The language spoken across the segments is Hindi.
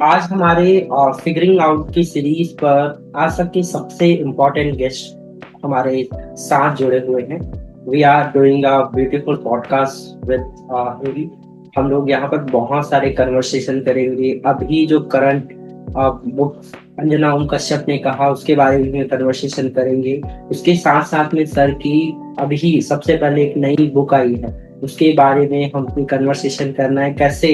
आज हमारे फिगरिंग आउट की सीरीज पर आज तक के सबसे इम्पोर्टेंट गेस्ट हमारे साथ जुड़े हुए हैं। We are doing a beautiful podcast with Avi. हम लोग यहाँ पर बहुत सारे कन्वर्सेशन करेंगे। अभी जो करंट बुक अंजना ओम कश्यप ने कहा उसके बारे में कन्वर्सेशन करेंगे। उसके साथ साथ में सर की अभी सबसे पहले एक नई बुक आई है, उसके बारे में हम कन्वर्सेशन करना है। कैसे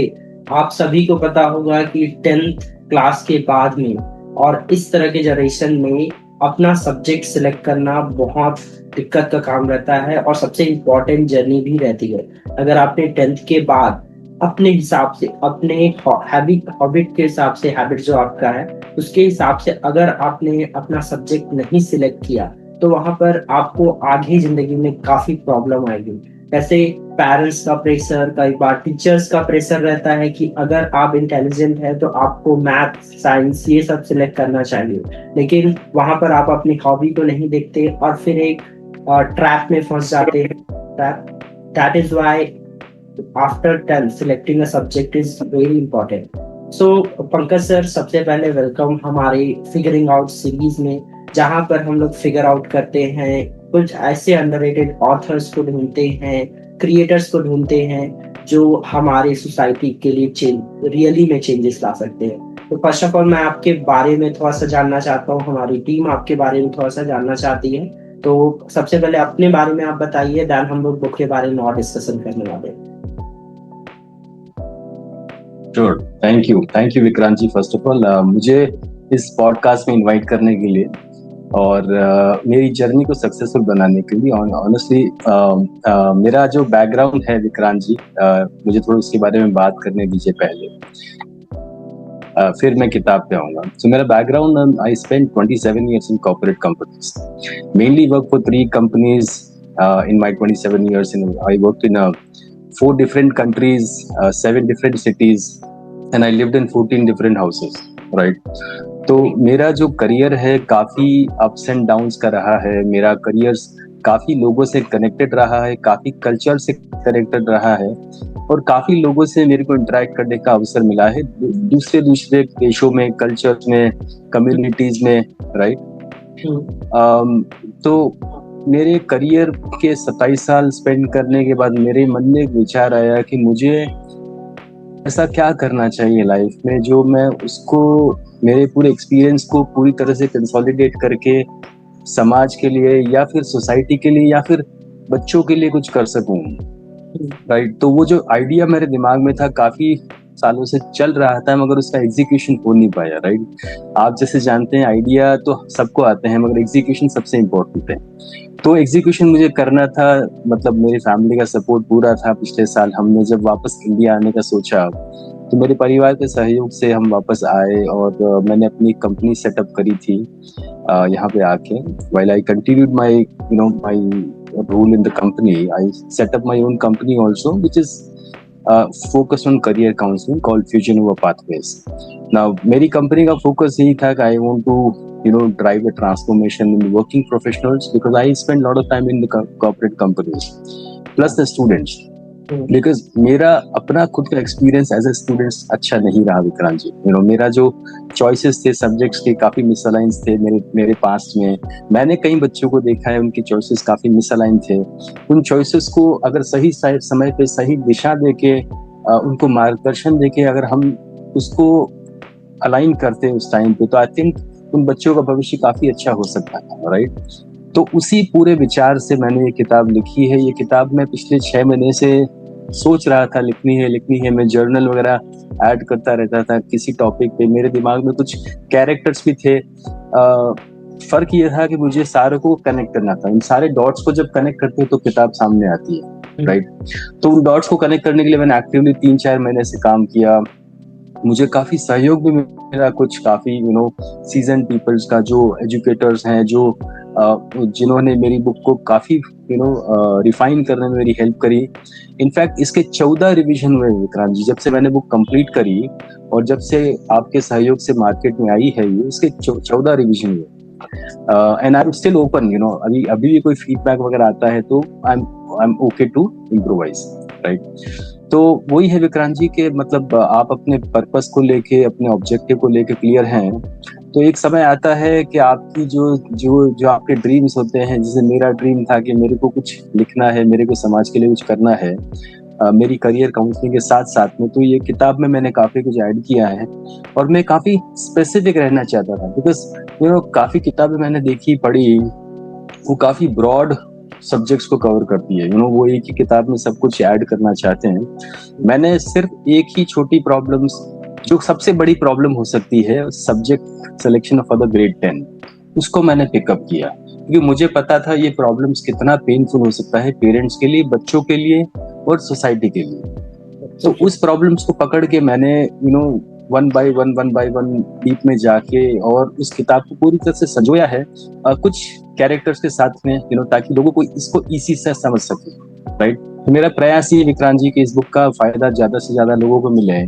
आप सभी को पता होगा कि 10th क्लास के बाद में और इस तरह के जनरेशन में अपना सब्जेक्ट सिलेक्ट करना बहुत दिक्कत का काम रहता है और सबसे इम्पोर्टेंट जर्नी भी रहती है। अगर आपने 10th के बाद अपने हिसाब से अपने हैबिट के हिसाब से, हैबिट जो आपका है उसके हिसाब से अगर आपने अपना सब्जेक्ट नहीं सिलेक्ट किया तो वहां पर आपको आगे जिंदगी में काफी प्रॉब्लम आएगी। ऐसे पेरेंट्स का प्रेशर, कई बार टीचर्स का प्रेशर रहता है कि अगर आप इंटेलिजेंट है तो आपको मैथ, साइंस ये सब सिलेक्ट करना चाहिए, लेकिन वहां पर आप अपनी हॉबी को नहीं देखते और फिर एक ट्रैप में फंस जाते हैं। That is why after 10 selecting a subject is very important. So Pankaj sir, सबसे पहले वेलकम हमारे फिगरिंग आउट सीरीज में, जहां पर हम लोग फिगर आउट करते हैं, कुछ ऐसे अंडररेटेड ऑथर्स को ढूंढते हैं, क्रिएटर्स को ढूंढते हैं जो हमारे सोसाइटी के लिए रियली में चेंजेस ला सकते हैं। तो फर्स्ट ऑफ ऑल मैं आपके बारे में थोड़ा सा जानना चाहता हूँ, हमारी टीम आपके बारे में थोड़ा सा जानना चाहती है। तो सबसे पहले अपने बारे में आप बताइए, देन हम लोग बुक के बारे में और डिस्कशन करने वाले हैं। Sure. Thank you Vikrant ji. First of all मुझे इस पॉडकास्ट में इनवाइट करने के लिए और मेरी जर्नी को सक्सेसफुल बनाने के लिए। ऑनेस्टली मेरा जो बैकग्राउंड है विक्रांत जी, मुझे थोड़ा उसके बारे में बात करने दीजिए पहले, फिर मैं किताब पे आऊंगा। सो मेरा background, I spend 27 years in corporate companies, mainly worked for 3 companies in my 27 years. I worked in 4 different countries, 7 different cities, and I lived in 14 different houses, right? तो मेरा जो करियर है काफी अप्स एंड डाउन्स का रहा है। मेरा करियर काफी लोगों से कनेक्टेड रहा है, काफी कल्चर से कनेक्टेड रहा है और काफी लोगों से मेरे को इंटरेक्ट करने का अवसर मिला है, दूसरे दूसरे देशों में, कल्चर में, कम्युनिटीज में, राइट। तो मेरे करियर के 27 साल स्पेंड करने के बाद मेरे मन में एक विचार आया कि मुझे ऐसा क्या करना चाहिए लाइफ में जो मैं उसको, मेरे पूरे एक्सपीरियंस को पूरी तरह से कंसोलिडेट करके समाज के लिए या फिर सोसाइटी के लिए या फिर बच्चों के लिए कुछ कर सकूं, राइट। तो वो जो आइडिया मेरे दिमाग में था काफी सालों से चल रहा था, मगर उसका एग्जीक्यूशन हो नहीं पाया, राइट। आप जैसे जानते हैं आइडिया तो सबको आते हैं मगर एग्जीक्यूशन सबसे इम्पोर्टेंट है। तो एग्जीक्यूशन मुझे करना था, मतलब मेरी फैमिली का सपोर्ट पूरा था। पिछले साल हमने जब वापस इंडिया आने का सोचा तो मेरे परिवार के सहयोग से हम वापस आए और मैंने अपनी कंपनी सेटअप करी थी यहाँ पे आके। while I continued my role in the company, I set up my own company also, which is focused on career counseling called Fusion Over Pathways. Now मेरी कंपनी का फोकस यही था कि I want to drive a transformation in working professionals, because I spend a lot of time in the corporate companies plus the students, because मेरा अपना खुद का एक्सपीरियंस एज ए स्टूडेंट अच्छा नहीं रहा विक्रांत जी। मेरा जो चॉइसेस थे सब्जेक्ट्स के काफी मिसअलाइंस थे मेरे पास्ट में। मैंने कई बच्चों को देखा है उनके चॉइसेस काफी मिसअलाइन थे। उन चॉइसेस को अगर सही समय पे सही दिशा देके उनको मार्गदर्शन देके अगर हम उसको अलाइन करते उस टाइम पे, तो आई थिंक उन बच्चों का भविष्य काफी अच्छा हो सकता है, राइट। तो उसी पूरे विचार से मैंने ये किताब लिखी है। ये किताब मैं पिछले 6 महीने से सोच रहा था लिखनी है। मैं जर्नल वगैरह ऐड करता रहता था किसी टॉपिक पे। मेरे दिमाग में कुछ कैरेक्टर्स भी थे। फर्क ये था कि मुझे सारों को कनेक्ट करना था। उन सारे डॉट्स को जब कनेक्ट करते हो तो किताब सामने आती है, राइट। तो उन डॉट्स को कनेक्ट करने के लिए मैंने एक्टिवली 3-4 महीने से काम किया। मुझे काफी सहयोग भी मिला, कुछ काफी सीजन पीपल्स का, जो एजुकेटर्स हैं, जो जिन्होंने मेरी बुक को काफी रिफाइन करने में मेरी हेल्प करी। इनफैक्ट इसके 14 रिवीजन हुए विक्रांत जी, जब से मैंने बुक कंप्लीट करी और जब से आपके सहयोग से मार्केट में आई है ये, इसके 14 रिवीजन हुए। And I am still open, अभी भी कोई फीडबैक वगैरह आता है तो I am okay to improvise, right. तो वही है विक्रांत जी के मतलब आप अपने पर्पस को लेके अपने ऑब्जेक्टिव को लेके क्लियर हैं, तो एक समय आता है कि आपकी जो जो जो आपके ड्रीम्स होते हैं, जैसे मेरा ड्रीम था कि मेरे को कुछ लिखना है, मेरे को समाज के लिए कुछ करना है, मेरी करियर काउंसलिंग के साथ साथ में, तो ये किताब में मैंने काफी कुछ ऐड किया है और मैं काफी स्पेसिफिक रहना चाहता था बिकॉज काफी किताबें मैंने देखी पढ़ी, वो काफी ब्रॉड सब्जेक्ट्स को कवर करती है, वो एक ही किताब में सब कुछ ऐड करना चाहते हैं। मैंने सिर्फ एक ही छोटी प्रॉब्लम्स, जो सबसे बड़ी प्रॉब्लम हो सकती है subject selection of the grade 10, उसको मैंने पिकअप किया क्योंकि मुझे पता था ये प्रॉब्लम्स कितना पेनफुल हो सकता है पेरेंट्स के लिए, बच्चों के लिए और सोसाइटी के लिए। तो उस प्रॉब्लम्स को पकड़ के मैंने वन बाय वन डीप में जाके और उस किताब को पूरी तरह से संजोया है कुछ कैरेक्टर्स के साथ में, ताकि लोगों को इसको इसी से समझ सके, राइट। तो मेरा प्रयास ये विक्रांत जी कि इस बुक का फायदा ज्यादा से ज्यादा लोगों को मिले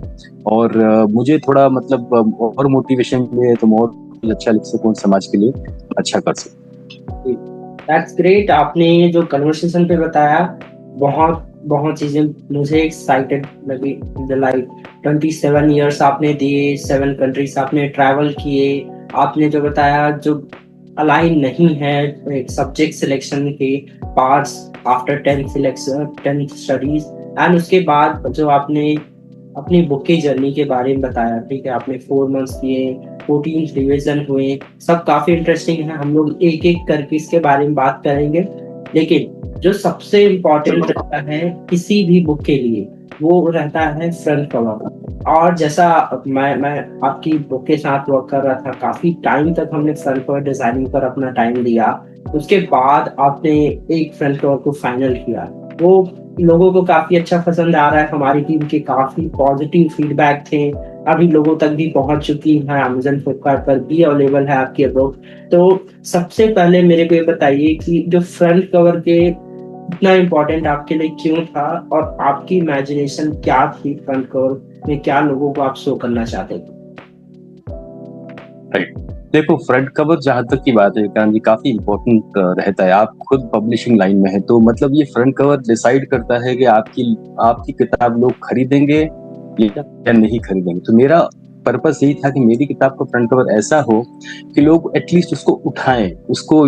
और मुझे थोड़ा मतलब और मोटिवेशन मिले तो मैं और अच्छा लिख सकूं, समाज के लिए अच्छा कर सकूं। That's great. आपने जो कन्वर्सेशन पे बताया, बहुत बहुत चीजें मुझे एक्साइटेड लगी। लाइक 27 ईयर्स आपने दिए, 7 कंट्रीज आपने ट्रैवल किए, आपने जो बताया जो अलाइन नहीं है एक सब्जेक्ट सिलेक्शन के parts after 10th selection 10th studies, and उसके बाद जो आपने अपनी बुक की जर्नी के बारे में बताया, ठीक है, आपने 4 मंथ्स किए, 14 रिवीजन हुए, सब काफी इंटरेस्टिंग है। हम लोग एक एक करके इसके बारे में बात करेंगे, लेकिन जो सबसे इम्पोर्टेंट रहता है किसी भी बुक के लिए वो रहता है फ्रंट कवर। और जैसा मैं आपकी बुक के साथ वर्क कर रहा था, काफी टाइम तक हमने फ्रंट कवर डिजाइनिंग पर अपना टाइम दिया। उसके बाद आपने एक फ्रंट कवर को फाइनल किया, वो लोगों को काफी अच्छा पसंद आ रहा है। हमारी टीम के काफी पॉजिटिव फीडबैक थे, अभी लोगों तक भी पहुंच चुकी है, अमेजन फ्लिपकार्ट पर भी अवेलेबल है आपकी बुक। तो सबसे पहले मेरे को ये बताइए कि जो फ्रंट कवर के इतना इम्पोर्टेंट आपके लिए क्यों था, और आपकी इमेजिनेशन क्या थी फ्रंट कवर में, क्या लोगों को आप शो करना चाहते थे? राइट, देखो फ्रंट कवर जहां तक की बात है विक्रांत जी, काफी इम्पोर्टेंट रहता है। आप खुद पब्लिशिंग लाइन में है तो मतलब ये फ्रंट कवर डिसाइड करता है कि आपकी आपकी किताब लोग खरीदेंगे या नहीं खरीदेंगे। तो मेरा पर्पस यही था कि मेरी किताब का फ्रंट कवर ऐसा हो कि लोग एटलीस्ट उसको उठाएं, उसको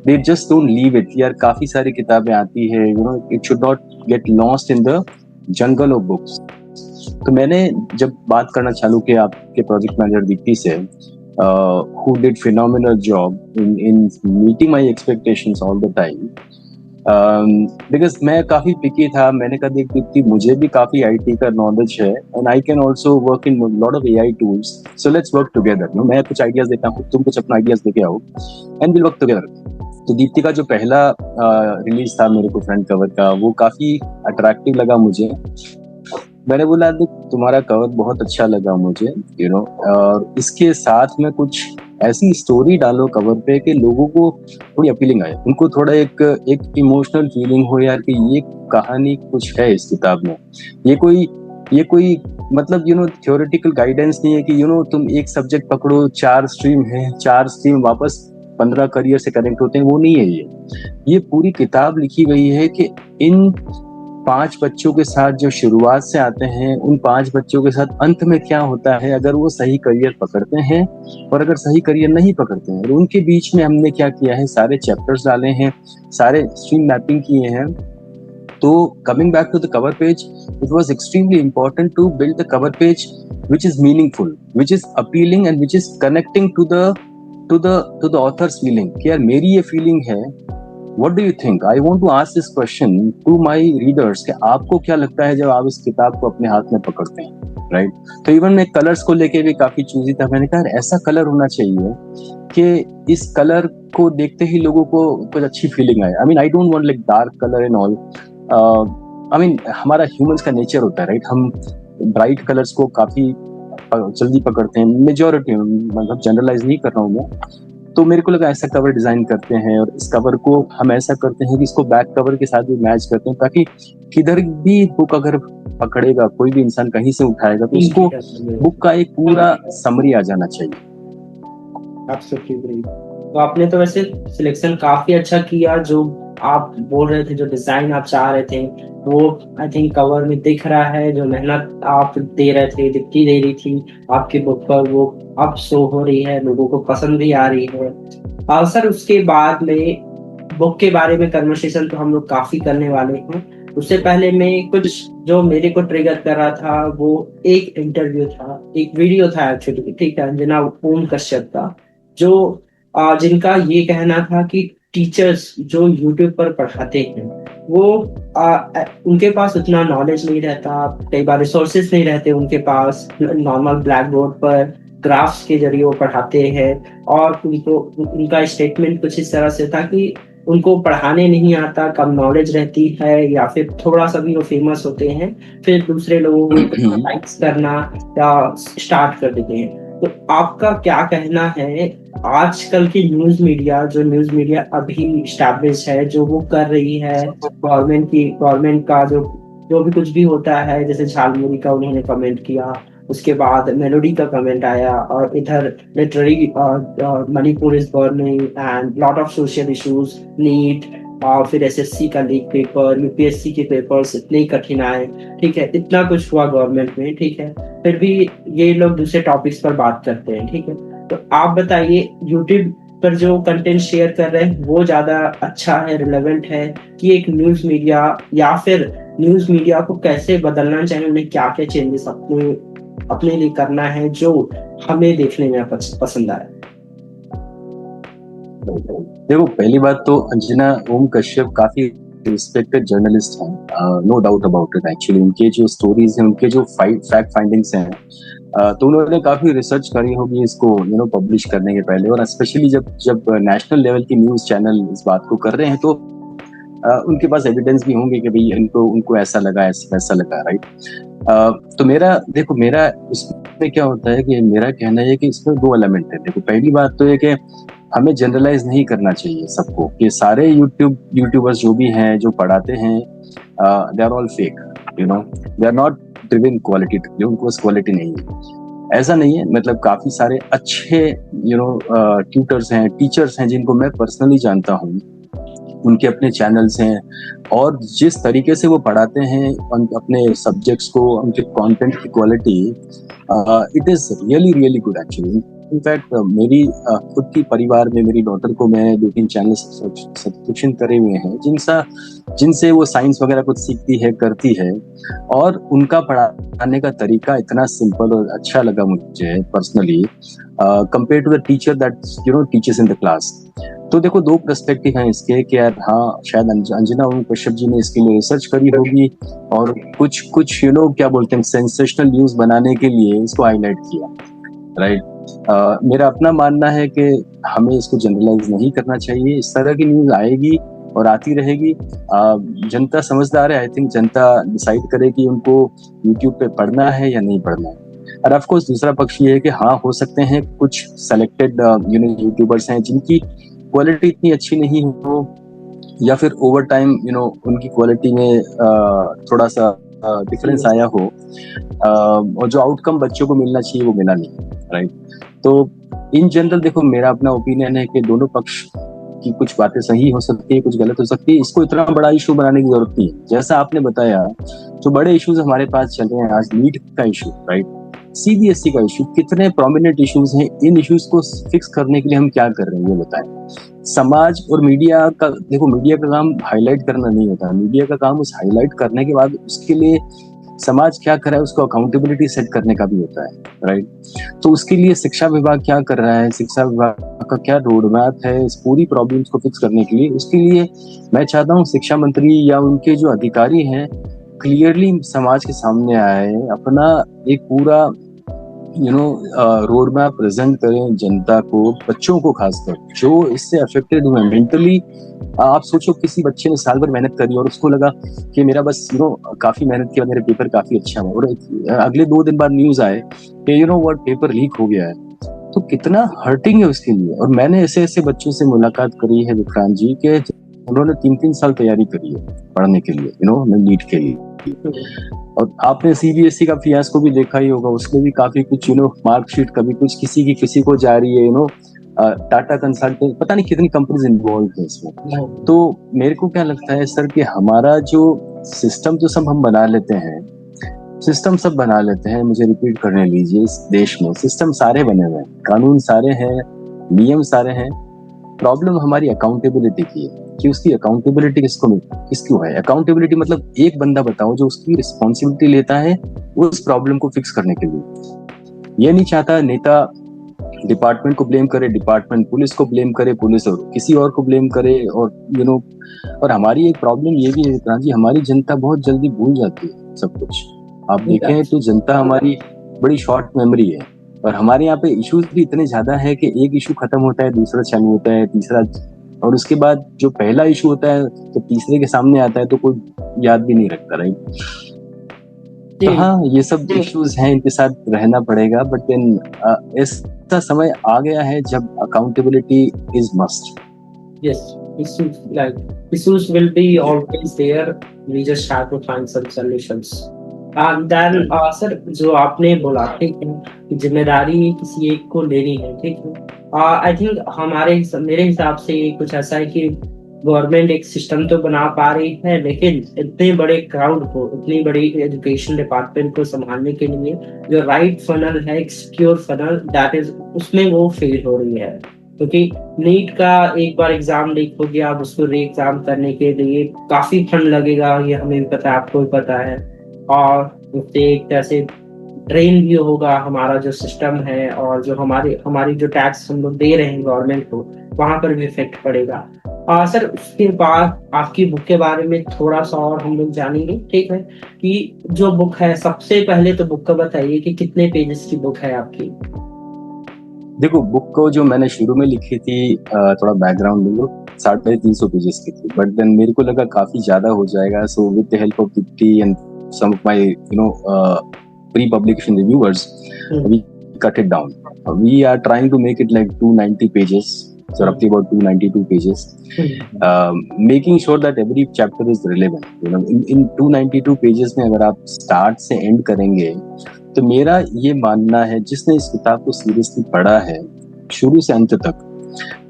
they just don't leave it. यार काफी सारी किताबें आती है, it should not get lost in the jungle of books. तो मैंने जब बात करना चालू किया आपके प्रोजेक्ट मैनेजर दीप्ति से, who did phenomenal job in meeting my expectations all the time, because मैं काफी पिकी था। मैंने कहा देख दीप्ति, मुझे भी काफी आईटी का नॉलेज है and I can also work in lot of AI tools, so let's work together. मैं कुछ आइडियाज देता हूँ, तुम कुछ अपना आइडियाज लेके आओ एंड विल वर्क टुगेदर। तो दीप्ति का जो पहला रिलीज था मेरे को फ्रंट कवर का, वो काफी अट्रैक्टिव लगा मुझे। मैंने बोला देख तुम्हारा कवर बहुत अच्छा लगा मुझे, और इसके साथ में कुछ ऐसी स्टोरी डालो कवर पे कि लोगों को थोड़ी अपीलिंग आए, उनको थोड़ा एक इमोशनल फीलिंग हो यार कि ये कहानी कुछ है इस किताब में। ये कोई मतलब थ्योरेटिकल गाइडेंस नहीं है कि तुम एक सब्जेक्ट पकड़ो, 4 स्ट्रीम है, 4 स्ट्रीम वापस 15 करियर से कनेक्ट होते हैं, वो नहीं है। ये पूरी किताब लिखी गई है कि इन 5 बच्चों के साथ जो शुरुआत से आते हैं, उन 5 बच्चों के साथ अंत में क्या होता है अगर वो सही करियर पकड़ते हैं, और अगर सही करियर नहीं पकड़ते हैं, और उनके बीच में हमने क्या किया है, सारे चैप्टर्स डाले हैं, सारे स्ट्रीम मैपिंग किए हैं। तो coming back to the cover page, it was extremely important to build the cover page which is meaningful, which is appealing and which is connecting to the author's feeling कि यार मेरी ये फीलिंग है, What do you think? I want to ask this question to my readers कि आपको क्या लगता है जब आप इस किताब को अपने हाथ में पकड़ते हैं, राइट? तो इवन मैं कलर्स को लेके भी काफी चूजी था। मैंने कहा ऐसा कलर होना चाहिए कि इस कलर को देखते ही लोगों को कुछ अच्छी फीलिंग आए। I mean I don't want like dark colour and all. I mean हमारा ह्यूमंस का नेचर होता है, राइट? हम ब्राइट कलर्स को काफी जल्दी पकड़ते हैं, मेजोरिटी, मतलब जनरलाइज नहीं कर रहा हूँ मैं। तो मेरे को लगा ऐसा कवर डिजाइन करते हैं, और इस कवर को हम ऐसा करते हैं कि इसको बैक कवर के साथ भी मैच करते हैं, ताकि किधर भी बुक अगर पकड़ेगा, कोई भी इंसान कहीं से उठाएगा तो उसको बुक का एक पूरा समरी आ जाना चाहिए। एब्सोल्युटली। तो आपने तो वैसे सिलेक्शन काफी अच्छा किया, जो आप बोल रहे थे, जो डिजाइन आप चाह रहे थे, वो आई थिंक कवर में दिख रहा है। जो मेहनत आप दे रहे थे, दिखती दे रही थी आपकी बुक पर, वो अब शो हो रही है, लोगों को पसंद भी आ रही है। और सर उसके बाद में बुक के बारे में कन्वर्सेशन तो हम लोग काफी करने वाले हैं। उससे पहले मैं कुछ जो मेरे को ट्रिगर कर रहा था, वो एक इंटरव्यू था, एक वीडियो था एक्चुअली, ठीक है, अंजना ओम कश्यप का, जो जिनका ये कहना था कि टीचर्स जो यूट्यूब पर पढ़ाते हैं, वो उनके पास उतना नॉलेज नहीं रहता, कई बार रिसोर्सेज नहीं रहते उनके पास, नॉर्मल ब्लैक बोर्ड पर ग्राफ्स के जरिए वो पढ़ाते हैं। और उनको उनका स्टेटमेंट कुछ इस तरह से था कि उनको पढ़ाने नहीं आता, कम नॉलेज रहती है, या फिर थोड़ा सा भी वो फेमस होते हैं, फिर दूसरे लोगों को लाइक्स करना या स्टार्ट कर देते हैं। तो आपका क्या कहना है, आजकल की न्यूज मीडिया, जो न्यूज मीडिया अभी स्टैब्लिश है, जो वो कर रही है, गवर्नमेंट का जो भी कुछ भी होता है, जैसे झालमुरी का उन्होंने कमेंट किया, उसके बाद मेलोडी का कमेंट आया, और इधर literally Manipur is burning and lot of social issues, NEET, और फिर एसएससी का लीक पेपर, यूपीएससी के पेपर्स इतने कठिन आए, ठीक है, इतना कुछ हुआ गवर्नमेंट में, ठीक है, फिर भी ये लोग दूसरे टॉपिक्स पर बात करते हैं, ठीक है। तो आप बताइए, यूट्यूब पर जो कंटेंट शेयर कर रहे हैं वो ज्यादा अच्छा है, रिलेवेंट है, कि एक न्यूज मीडिया, या फिर न्यूज मीडिया को कैसे बदलना चाहिए, उन्हें क्या क्या चेंजेस अपने अपने लिए करना है जो हमें देखने में पसंद आए? देखो, पहली बात तो अंजना ओम कश्यप काफी रिस्पेक्टेड जर्नलिस्ट हैं, no doubt about it. Actually उनके जो स्टोरीज हैं, उनके जो फैक्ट फाइंडिंग्स हैं, तो उन्होंने काफी रिसर्च करी होगी इसको पब्लिश करने के पहले। और स्पेशली जब जब नेशनल लेवल की न्यूज चैनल इस बात को कर रहे हैं, तो उनके पास एविडेंस भी होंगे कि भाई उनको ऐसा लगा, ऐसा लगा, राइट। तो मेरा इसमें क्या होता है कि मेरा कहना है कि इसमें दो एलिमेंट है। देखो, पहली बात तो है कि हमें जनरलाइज नहीं करना चाहिए सबको कि सारे यूट्यूबर्स जो भी हैं, जो पढ़ाते हैं, they are all fake, they are not driving quality, उनको बस क्वालिटी नहीं है, ऐसा नहीं है। मतलब काफी सारे अच्छे ट्यूटर्स हैं, टीचर्स हैं, जिनको मैं पर्सनली जानता हूँ, उनके अपने चैनल्स हैं, और जिस तरीके से वो पढ़ाते हैं अपने सब्जेक्ट्स को, उनके कंटेंट की quality, it is really really good actually. In fact मेरी खुद की परिवार में मेरी डॉटर को मैं 2-3 चैनल सब्सक्रिप्शन करे हुए हैं, जिनसे वो साइंस वगैरह कुछ सीखती है, करती है, और उनका पढ़ाने का तरीका इतना सिंपल और अच्छा लगा मुझे personally, compare to the teacher that teachers in the class. तो देखो, दो पर्सपेक्टिव हैं इसके कि यार हाँ, शायद अंजना ओम कश्यप जी ने इसके लिए रिसर्च करी होगी, और कुछ कुछ क्या बोलते हैं, सेंसेशनल न्यूज बनाने के लिए इसको हाईलाइट किया, राइट। मेरा अपना मानना है कि हमें इसको जनरलाइज नहीं करना चाहिए। इस तरह की न्यूज आएगी और आती रहेगी। जनता समझदार है, आई थिंक जनता डिसाइड करे कि उनको यूट्यूब पे पढ़ना है या नहीं पढ़ना है। और ऑफ कोर्स दूसरा पक्ष ये है कि हाँ, हो सकते हैं कुछ सेलेक्टेड यूट्यूबर्स हैं जिनकी क्वालिटी इतनी अच्छी नहीं हो, या फिर ओवर टाइम उनकी क्वालिटी में थोड़ा सा डिफरेंस आया हो, और जो आउटकम बच्चों को मिलना चाहिए वो मिला नहीं, राइट। तो इन जनरल देखो, मेरा अपना ओपिनियन है कि दोनों पक्ष की कुछ बातें सही हो सकती है, कुछ गलत हो सकती है। इसको इतना बड़ा इशू बनाने की जरूरत नहीं है। जैसा आपने बताया, जो बड़े इश्यूज हमारे पास चल रहे हैं आज, नीट का इशू, राइट, सीबीएसई का इशू, कितने प्रोमिनेंट इश्यूज हैं। इन इश्यूज को फिक्स करने के लिए हम क्या कर रहे हैं, ये बताएं। समाज और मीडिया का, देखो, मीडिया का काम हाईलाइट करना नहीं होता। मीडिया का काम उस हाईलाइट करने के बाद उसके लिए समाज क्या कर रहा है, उसको अकाउंटेबिलिटी सेट करने का भी होता है, राइट। तो उसके लिए शिक्षा विभाग क्या कर रहा है, शिक्षा विभाग का क्या रोड मैप है इस पूरी प्रॉब्लम्स को फिक्स करने के लिए। उसके लिए मैं चाहता हूँ शिक्षा मंत्री या उनके जो अधिकारी हैं क्लियरली समाज के सामने आए, अपना एक पूरा रोड मैप प्रेजेंट करें जनता को, बच्चों को खासकर जो इससे अफेक्टेड हुए मेंटली। आप सोचो, किसी बच्चे ने साल भर मेहनत करी और उसको लगा कि मेरा बस काफी मेहनत किया, मेरे पेपर काफी अच्छा हुआ, और अगले 2 दिन बाद न्यूज आए कि व्हाट, पेपर लीक हो गया है। तो कितना हर्टिंग है उसके लिए। और मैंने ऐसे ऐसे बच्चों से मुलाकात करी है विक्रांत जी, के उन्होंने 3-3 साल तैयारी करी है पढ़ने के लिए, नीट के लिए। और आपने सीबीएसई का फियास्को भी देखा ही होगा, उसमें भी काफी कुछ मार्कशीट कभी कुछ किसी को जा रही है, टाटा कंसल्टेंट, पता नहीं कितनी कंपनीज इन्वॉल्व है इसमें। तो मेरे को क्या लगता है सर कि हमारा जो सिस्टम जो सब हम बना लेते हैं, सिस्टम सब बना लेते हैं, मुझे रिपीट करने लीजिए, इस देश में सिस्टम सारे बने हुए हैं, कानून सारे हैं, नियम सारे हैं। प्रॉब्लम हमारी अकाउंटेबिलिटी की है कि उसकी अकाउंटेबिलिटी किसको है। अकाउंटेबिलिटी मतलब एक बंदा बताओ जो उसकी रिस्पॉन्सिबिलिटी लेता है उस प्रॉब्लम को फिक्स करने के लिए। ये नहीं चाहता नेता डिपार्टमेंट को ब्लेम करे, डिपार्टमेंट पुलिस को ब्लेम करे, पुलिस और किसी और को ब्लेम करे। और और हमारी एक प्रॉब्लम ये भी है जी, हमारी जनता बहुत जल्दी भूल जाती है सब कुछ। आप देखें तो जनता हमारी बड़ी शॉर्ट मेमोरी है, और हमारे यहाँ पे इश्यूज भी इतने ज्यादा है कि एक इशू खत्म होता है दूसरा चालू होता है, तीसरा, और उसके बाद जो पहला इशू होता है तो तीसरे के सामने आता है तो कोई याद भी नहीं रखता, राइट। तो हाँ, ये सब इश्यूज हैं, इनके साथ रहना पड़ेगा। बट देन ऐसा समय आ गया है जब accountability is must. Yes, issues will be always there. We just have to find some solutions. And then, sir, जो आपने बोला, ठीक है, कि जिम्मेदारी किसी एक को लेनी है, ठीक है। आई थिंक मेरे हिसाब से कुछ ऐसा है कि गवर्नमेंट एक सिस्टम तो बना पा रही है, लेकिन इतने बड़े क्राउड को, इतनी बड़ी एजुकेशन डिपार्टमेंट को संभालने के लिए जो राइट फनल है, एक सिक्योर फनल, दैट इज, उसमें वो फेल हो रही है। क्योंकि नीट का एक बार एग्जाम लीक हो गया, अब उसको री एग्जाम करने के लिए काफी फंड लगेगा, ये हमें भी पता है, आपको भी पता है। और उससे एक तरह से ड्रेन भी होगा हमारा जो सिस्टम है, और जो हमारी जो टैक्स हम लोग दे रहे हैं गवर्नमेंट को, वहां पर भी इफेक्ट पड़ेगा। सर, उसके बाद आपकी बुक के बारे में थोड़ा सा और हम लोग जानेंगे, ठीक है, कि जो बुक है, सबसे पहले तो बुक का बताइए कि कितने पेजेस की बुक है आपकी। देखो, बुक को जो मैंने शुरू में लिखी थी, थोड़ा बैकग्राउंड दूंगा, 350 पेजेस की थी, बट देन मेरे को लगा काफी ज्यादा हो जाएगा। So with the help of Deepti and some of my pre publication reviewers, we cut it down. We are trying to make it like 290 pages, so roughly about 292 pages, making sure that every chapter is relevant, in 292 pages में अगर आप स्टार्ट से एंड करेंगे, तो मेरा ये मानना है जिसने इस किताब को सीरियसली पढ़ा है शुरू से अंत तक,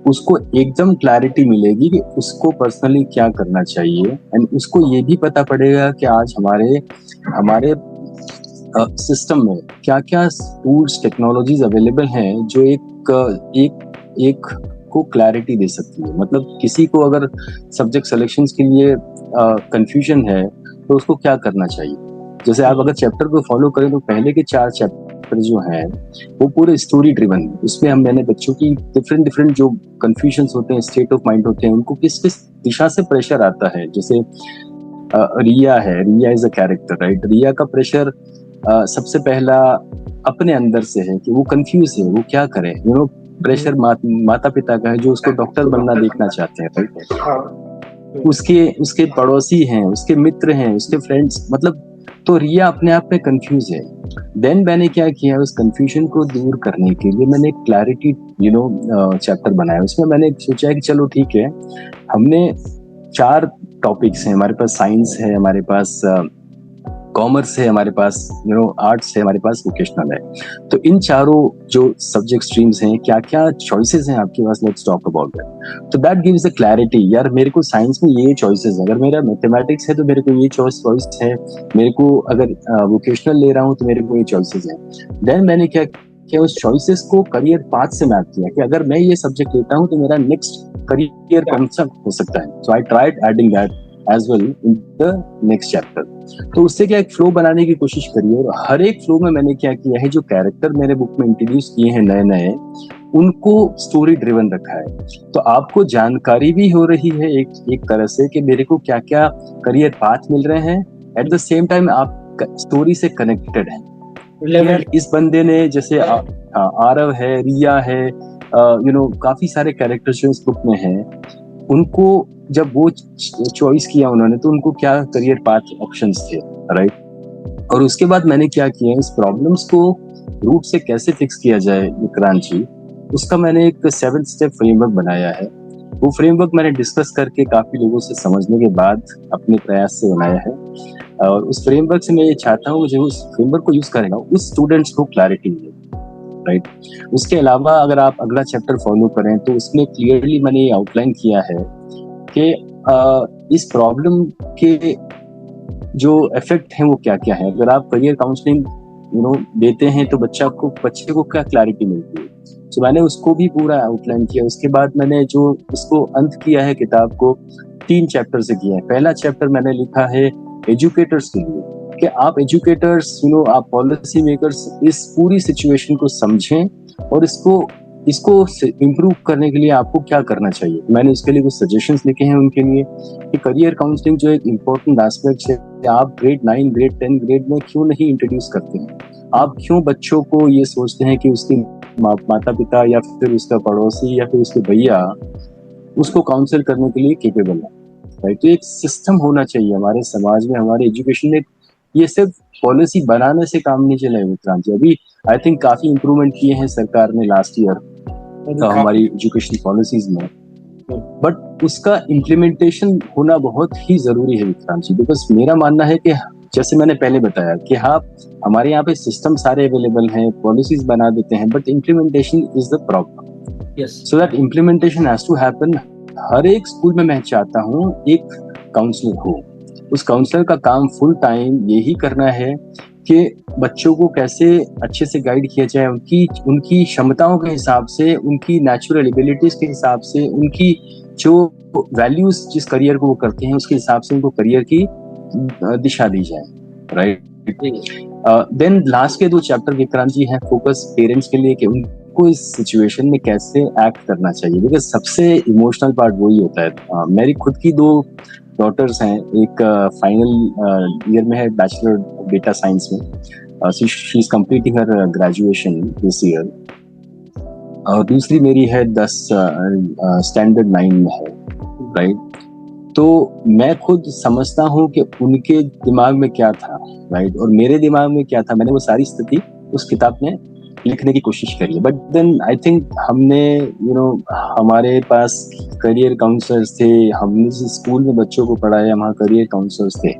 उसको एकदम क्लैरिटी मिलेगी कि उसको पर्सनली क्या करना चाहिए, एंड उसको ये भी पता पड़ेगा कि आज हमारे सिस्टम में क्या क्या टूल्स, टेक्नोलॉजीज अवेलेबल हैं जो एक को क्लैरिटी दे सकती है। मतलब किसी को अगर सब्जेक्ट सिलेक्शंस के लिए कंफ्यूजन है तो उसको क्या करना चाहिए। जैसे आप अगर चैप्टर को फॉलो करें तो पहले के 4 चैप्टर जो हैं वो पूरे स्टोरी ड्रिवन, उसमें मैंने बच्चों की डिफरेंट जो कंफ्यूजन्स होते हैं, स्टेट ऑफ माइंड होते हैं, उनको किस किस दिशा से प्रेशर आता है। जैसे रिया इज अ कैरेक्टर, राइट। रिया का प्रेशर सबसे पहला अपने अंदर से है कि वो कंफ्यूज है, वो क्या करे। प्रेशर माता पिता का है जो उसको डॉक्टर बनना देखना चाहते हैं, राइट। उसके पड़ोसी हैं, उसके मित्र हैं, उसके फ्रेंड्स, मतलब तो रिया अपने आप में कंफ्यूज है। देन मैंने क्या किया, उस कंफ्यूजन को दूर करने के लिए मैंने एक क्लैरिटी चैप्टर बनाया। उसमें मैंने सोचा कि चलो ठीक है, हमने 4 टॉपिक्स हैं हमारे पास। साइंस है, हमारे पास कॉमर्स है, हमारे पास आर्ट्स है, हमारे पास वोकेशनल है। तो इन चारों जो सब्जेक्ट स्ट्रीम्स हैं, क्या क्या चॉइसेस हैं आपके पास, लेट्स टॉक अबाउट दैट। तो दैट गिव्स अ क्लैरिटी, यार मेरे को साइंस में ये चॉइसेस है, अगर मेरा मैथमेटिक्स है तो मेरे को ये चॉइस है, मेरे को अगर वोकेशनल ले रहा हूँ तो मेरे को ये चॉइसेस है। देन मैंने क्या उस चॉइसेस को करियर पाथ से मैप किया कि अगर मैं ये सब्जेक्ट लेता हूँ तो मेरा नेक्स्ट करियर कौन सा हो सकता है। So I tried adding that as well in the next chapter. तो उससे क्या एक फ्लो बनाने की कोशिश करी, और हर एक फ्लो में मैंने क्या किया है, जो कैरेक्टर मेरे बुक में इंट्रोड्यूस किए हैं नए उनको स्टोरी ड्रिवन रखा है। तो आपको जानकारी भी हो रही है एक तरह से कि मेरे को क्या क्या करियर पाथ मिल रहे हैं, एट द सेम टाइम आप स्टोरी से कनेक्टेड हैं। इस बंदे ने, जैसे आरव है, रिया है, काफी सारे कैरेक्टर्स जो इस बुक में हैं, उनको जब वो चॉइस किया उन्होंने तो उनको क्या करियर पाथ ऑप्शंस थे, राइट। और उसके बाद मैंने क्या किया, इस प्रॉब्लम्स को रूट से कैसे फिक्स किया जाए विक्रांत जी, उसका मैंने एक 7 स्टेप फ्रेमवर्क बनाया है। वो फ्रेमवर्क मैंने डिस्कस करके काफी लोगों से समझने के बाद अपने प्रयास से बनाया है। और उस फ्रेमवर्क से मैं ये चाहता हूँ, मुझे उस फ्रेमवर्क को यूज करेगा उस स्टूडेंट्स को क्लैरिटी मिले। राइट। उसके अलावा अगर आप अगला चैप्टर फॉलो करें तो उसमें क्लियरली मैंने ये आउटलाइन किया है कि इस प्रॉब्लम के जो इफेक्ट हैं वो क्या क्या है। अगर आप करियर काउंसलिंग देते हैं तो बच्चे को क्या क्लैरिटी मिलती है। तो मैंने उसको भी पूरा आउटलाइन किया। उसके बाद मैंने जो इसको अंत किया है किताब को 3 चैप्टर से किया है। पहला चैप्टर मैंने लिखा है एजुकेटर्स के लिए कि आप एजुकेटर्स आप पॉलिसी मेकर्स इस पूरी सिचुएशन को समझें और इसको इसको इम्प्रूव करने के लिए आपको क्या करना चाहिए। मैंने उसके लिए कुछ सजेशंस लिखे हैं उनके लिए कि करियर काउंसलिंग जो एक इम्पोर्टेंट एस्पेक्ट है आप ग्रेड 9 ग्रेड 10 ग्रेड में क्यों नहीं इंट्रोड्यूस करते हैं। आप क्यों बच्चों को ये सोचते हैं कि उसके माता पिता या फिर उसका पड़ोसी या फिर उसके भैया उसको काउंसिल करने के लिए केपेबल है, राइट। तो एक सिस्टम होना चाहिए हमारे समाज में, हमारे एजुकेशन में। ये सिर्फ पॉलिसी बनाने से काम नहीं चला है विक्रांत जी। अभी आई थिंक काफी इंप्रूवमेंट किए हैं सरकार ने लास्ट ईयर हमारी एजुकेशन पॉलिसीज में, बट उसका इम्प्लीमेंटेशन होना बहुत ही जरूरी है विक्रांत जी। बिकॉज मेरा मानना है कि जैसे मैंने पहले बताया कि हाँ हमारे यहाँ पे सिस्टम सारे अवेलेबल हैं, पॉलिसीज बना देते हैं, but implementation is the problem. So that implementation has to happen. हर एक स्कूल में मैं चाहता हूँ एक काउंसलर हो। उस काउंसलर का काम फुल टाइम यही करना है कि बच्चों को कैसे अच्छे से गाइड किया जाए, उनकी क्षमताओं के हिसाब से, उनकी नेचुरल एबिलिटीज के हिसाब से, उनकी जो वैल्यूज जिस करियर को वो करते हैं उसके हिसाब से उनको करियर की दिशा दी जाए, राइट। देन लास्ट के 2 चैप्टर विक्रांत जी हैं फोकस पेरेंट्स के लिए कि उनको इस सिचुएशन में कैसे एक्ट करना चाहिए। बिकॉज सबसे इमोशनल पार्ट वही होता है। मेरी खुद की 2 डॉटर्स हैं, एक फाइनल ईयर में है बैचलर डेटा साइंस में, she is completing her graduation this year, और दूसरी मेरी है 10 स्टैंडर्ड 9 में है, राइट। तो मैं खुद समझता हूँ कि उनके दिमाग में क्या था, राइट, और मेरे दिमाग में क्या था। मैंने वो सारी स्थिति उस किताब में लिखने की कोशिश करी है। बट देन आई थिंक हमने हमारे पास करियर काउंसलर्स थे, हमने जिस स्कूल में बच्चों को पढ़ाया वहाँ करियर काउंसलर्स थे।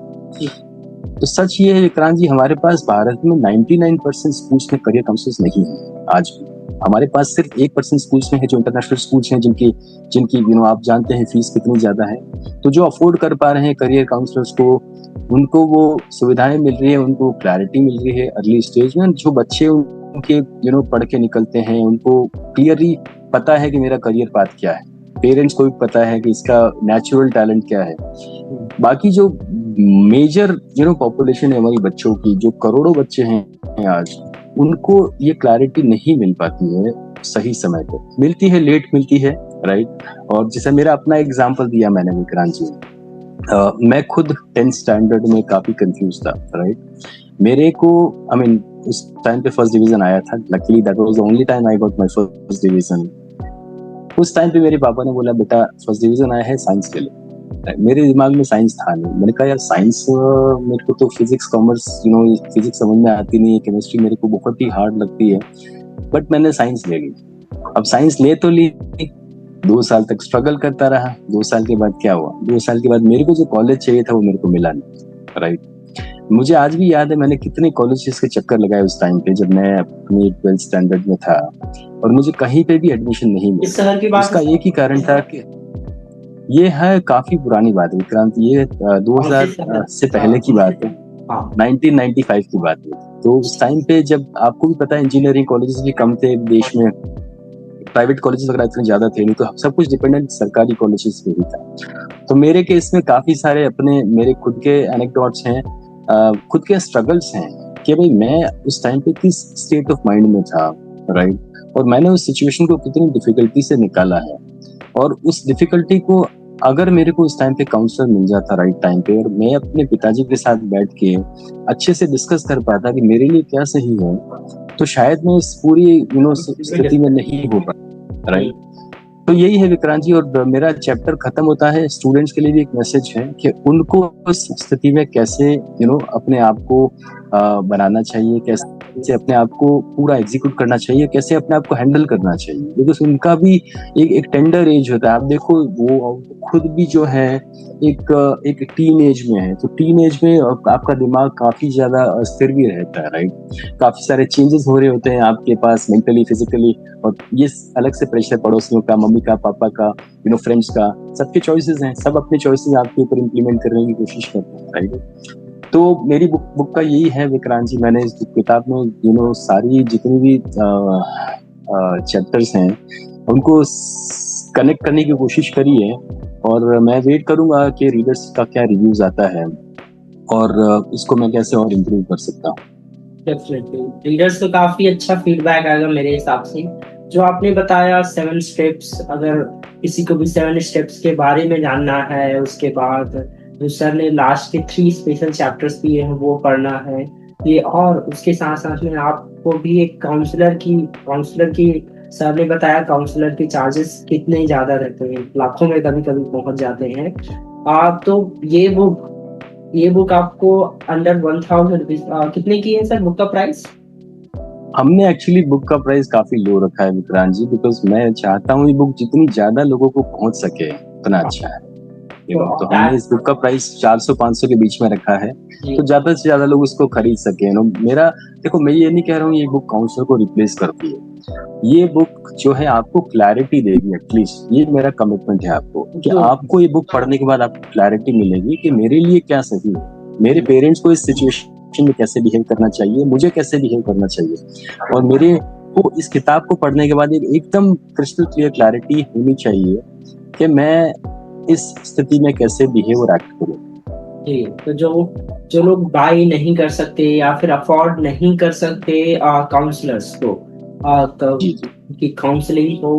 तो सच ये है विक्रांत जी, हमारे पास भारत में 99% स्कूल्स में करियर काउंसलर्स नहीं है आज भी। हमारे पास सिर्फ 1% स्कूल्स में है जो इंटरनेशनल स्कूल्स हैं, जिनकी आप जानते हैं फीस कितनी ज्यादा है। तो जो अफोर्ड कर पा रहे हैं करियर काउंसलर्स को, उनको वो सुविधाएं मिल रही है, उनको क्लैरिटी मिल रही है अर्ली स्टेज में। जो बच्चे उनके पढ़ के निकलते हैं उनको क्लियरली पता है कि मेरा करियर पाथ क्या है, पेरेंट्स को भी पता है कि इसका नेचुरल टैलेंट क्या है। बाकी जो मेजर पॉपुलेशन है हमारी बच्चों की, जो करोड़ों बच्चे हैं आज, उनको ये क्लैरिटी नहीं मिल पाती है सही समय पर, मिलती है लेट मिलती है, राइट। और जैसे मेरा अपना एग्जांपल दिया मैंने विक्रांत जी, मैं खुद 10th स्टैंडर्ड में काफी कंफ्यूज था, राइट। मेरे को उस टाइम पे फर्स्ट डिवीजन आया था। Luckily that was the only time I got my first division. उस टाइम पे मेरे पापा ने बोला बेटा फर्स्ट डिवीजन आया है साइंस ले ले। मेरे दिमाग में साइंस था नहीं। मैंने कहा यार साइंस, मेरे को तो फिजिक्स कॉमर्स फिजिक्स समझ में आती नहीं है, केमिस्ट्री मेरे को बहुत ही हार्ड लगती है, बट मैंने साइंस ले ली। अब साइंस ले तो ली, 2 साल तक स्ट्रगल करता रहा। 2 साल के बाद क्या हुआ, 2 साल के बाद मेरे को जो कॉलेज चाहिए था वो मेरे को मिला नहीं, राइट। मुझे आज भी याद है मैंने कितने कॉलेजेस के चक्कर लगाए उस टाइम पे जब मैं अपनी 12th स्टैंडर्ड में था, और मुझे कहीं पे भी एडमिशन नहीं मिला। उसका एक ही कारण था कि ये है काफी पुरानी बात है विक्रांत, ये 2000 से पहले की बात है, 1995 की बात है। तो उस टाइम पे जब आपको भी पता है इंजीनियरिंग कॉलेजेस भी कम थे देश में, प्राइवेट कॉलेजेस वगैरह इतने ज्यादा थे नहीं, तो सब कुछ डिपेंडेंट सरकारी कॉलेजेस पे ही था। तो मेरे केस में काफी सारे अपने मेरे खुद के एनेक्डोट्स हैं, खुद के स्ट्रगल्स हैं कि भाई मैं उस टाइम पे किस स्टेट ऑफ माइंड में था, राइट, और मैंने उस सिचुएशन को कितनी डिफिकल्टी से निकाला है। और उस डिफिकल्टी को अगर मेरे को उस टाइम पे काउंसलर मिल जाता राइट टाइम पे, और मैं अपने पिताजी के साथ बैठ के अच्छे से डिस्कस कर पाता कि मेरे लिए क्या सही है, तो शायद मैं इस पूरी स्थिति में नहीं हो पाता, राइट। तो यही है विक्रांत जी, और मेरा चैप्टर खत्म होता है। स्टूडेंट्स के लिए भी एक मैसेज है कि उनको उस स्थिति में कैसे अपने आप को बनाना चाहिए, कैसे अपने आप को पूरा एग्जीक्यूट करना चाहिए, कैसे अपने आप को हैंडल करना चाहिए, बिकॉज उनका भी एक टेंडर एज होता है। आप देखो वो खुद भी जो है एक टीन एज में है, तो टीन एज में आपका दिमाग काफी ज्यादा अस्थिर भी रहता है, राइट। काफी सारे चेंजेस हो रहे होते हैं आपके पास मेंटली, फिजिकली, और ये अलग से प्रेशर पड़ोसियों का, मम्मी का, पापा का, फ्रेंड्स का, सबके चॉइसेस हैं, सब अपने चॉइसेस आपके ऊपर इम्प्लीमेंट करने की कोशिश करते हैं, राइट। तो मेरी बुक का यही है विक्रांत जी, मैंने इस किताब में सारी जितनी भी चैप्टर्स हैं उनको कनेक्ट करने की कोशिश करी है, और मैं वेट करूंगा कि रीडर्स का क्या रिव्यूज आता है और इसको मैं कैसे और इम्प्रूव कर सकता हूँ। डेफिनेटली रीडर्स को काफी अच्छा फीडबैक आएगा मेरे हिसाब से। जो आपने बताया 7 स्टेप्स, अगर किसी को भी 7 स्टेप्स के बारे में जानना है, उसके बाद जो सर ने लास्ट के 3 स्पेशल चैप्टर्स दिए हैं वो पढ़ना है ये, और उसके साथ साथ में आपको भी एक काउंसलर की सर ने बताया काउंसलर के चार्जेस कितने ज्यादा रहते हैं, लाखों में कभी कभी पहुंच जाते हैं। आप तो ये बुक आपको अंडर 1000 रुपीज कितने की है सर बुक का प्राइस? हमने एक्चुअली बुक का प्राइस काफी लो रखा है विक्रांत जी, बिकॉज मैं चाहता हूँ ये बुक जितनी ज्यादा लोगों को पहुंच सके उतना अच्छा है। तो हमने इस बुक का प्राइस 400-500 के बीच में रखा है, तो ज्यादा से ज्यादा लोग उसको खरीद सके। मेरा देखो, मैं ये नहीं कह रहा हूँ ये बुक काउंसलर को रिप्लेस करती है, ये बुक जो है आपको क्लैरिटी देगी, एटलीस्ट ये मेरा कमिटमेंट है आपको, कि आपको ये बुक पढ़ने के बाद आपको क्लैरिटी मिलेगी कि मेरे लिए क्या सही है, मेरे पेरेंट्स को इस सिचुएशन में कैसे बिहेव करना चाहिए, मुझे कैसे बिहेव करना चाहिए, और मेरे को इस किताब को पढ़ने के बाद एकदम क्रिस्टल क्लियर क्लैरिटी होनी चाहिए कि मैं इस स्थिति में कैसे बिहेव और एक्ट करूं। जी, तो जो लोग बाय नहीं कर सकते या फिर अफोर्ड नहीं कर सकते काउंसलर्स को की काउंसलिंग हो,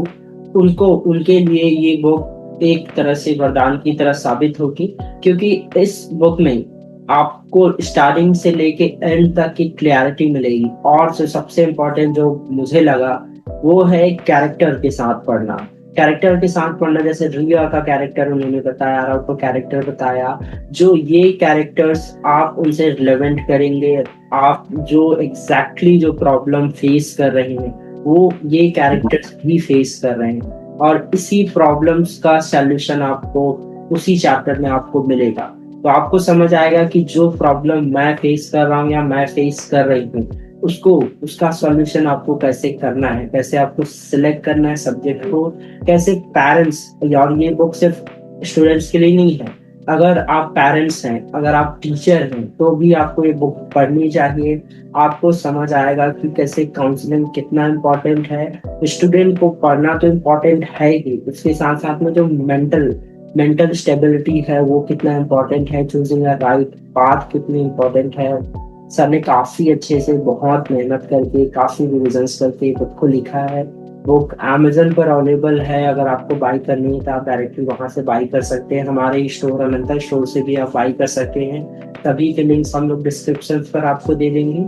उनके लिए ये बुक एक तरह से वरदान की तरह साबित होगी, क्योंकि इस बुक में आपको स्टार्टिंग से लेके एंड तक की क्लैरिटी मिलेगी। और जो सबसे इम्पोर्टेंट जो मुझे लगा वो है कैरेक्टर के साथ पढ़ना, जैसे रिया का कैरेक्टर उन्होंने बताया, राव का कैरेक्टर बताया, जो ये कैरेक्टर्स आप उनसे रिलेवेंट करेंगे, आप जो एग्जैक्टली जो प्रॉब्लम फेस कर रहे हैं वो ये कैरेक्टर्स भी फेस कर रहे हैं, और इसी प्रॉब्लम्स का सॉल्यूशन आपको उसी चैप्टर में आपको मिलेगा। तो आपको समझ आएगा कि जो प्रॉब्लम मैं फेस कर रहा हूँ या मैं फेस कर रही हूँ उसका सॉल्यूशन आपको कैसे करना है, कैसे आपको सिलेक्ट करना है सब्जेक्ट को, कैसे पेरेंट्स, और ये बुक सिर्फ स्टूडेंट्स के लिए नहीं है, अगर आप पेरेंट्स हैं, अगर आप टीचर हैं, तो भी आपको ये बुक पढ़नी चाहिए। आपको समझ आएगा कि कैसे काउंसलिंग कितना इम्पोर्टेंट है। स्टूडेंट को पढ़ना तो इम्पोर्टेंट है ही, उसके साथ साथ में जो मेंटल स्टेबिलिटी है वो कितना इम्पोर्टेंट है, चूजिंग अ राइट पाथ कितनी इम्पोर्टेंट है। सर ने काफी अच्छे से बहुत मेहनत करके काफी रिविजन्स करके बुक को लिखा है। बुक अमेजन पर अवेलेबल है, अगर आपको बाई करनी है तो आप डायरेक्टली वहां से बाई कर सकते हैं, हमारे स्टोर अनंता स्टोर से भी आप बाई कर सकते हैं। सभी के लिंक्स हम लोग डिस्क्रिप्शन पर आपको दे देंगे।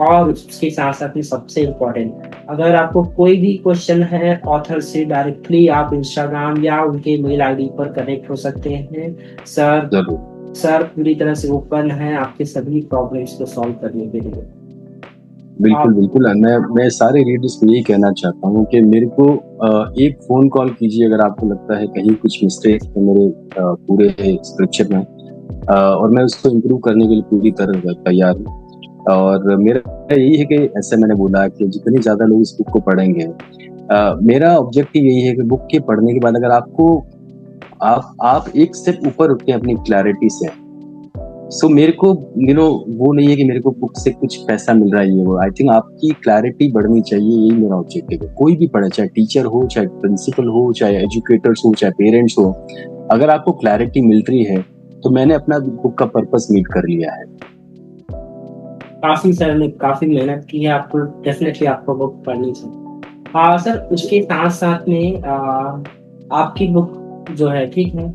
और उसके साथ साथ में सबसे इम्पोर्टेंट, अगर आपको कोई भी क्वेश्चन है ऑथर से, डायरेक्टली आप इंस्टाग्राम या उनके मेल आईडी पर कनेक्ट हो सकते हैं। सर पूरी तरह से ओपन है आपके सभी प्रॉब्लम्स को सॉल्व करने के लिए। बिल्कुल मैं सारे रीडर्स को यही कहना चाहता हूँ कि मेरे को एक फोन कॉल कीजिए अगर आपको लगता है कहीं कुछ मिस्टेक है मेरे पूरे स्क्रिप्चर में, और मैं उसको इम्प्रूव करने के लिए पूरी तरह तैयार हूँ। और मेरा यही है कि ऐसे मैंने बोला कि जितने ज्यादा लोग इस बुक को पढ़ेंगे, मेरा ऑब्जेक्टिव यही है कि बुक के पढ़ने के बाद अगर आपको आप एक स्टेप ऊपर उठते हैं अपनी क्लैरिटी से, सो मेरे को वो नहीं है कि मेरे को बुक से कुछ पैसा मिल रहा है, ये वो, आई थिंक आपकी क्लैरिटी बढ़नी चाहिए, यही मेरा ऑब्जेक्टिव है। कोई भी पढ़े, चाहे टीचर हो, चाहे प्रिंसिपल हो, चाहे एजुकेटर्स हो, चाहे पेरेंट्स हो, अगर आपको क्लैरिटी मिल रही है तो मैंने अपना बुक का पर्पस मीट कर लिया है। काफी सर ने काफी मेहनत की है, आपको डेफिनेटली आपको बुक पढ़नी चाहिए। हाँ सर, उसके साथ साथ में आपकी बुक जो है, ठीक है,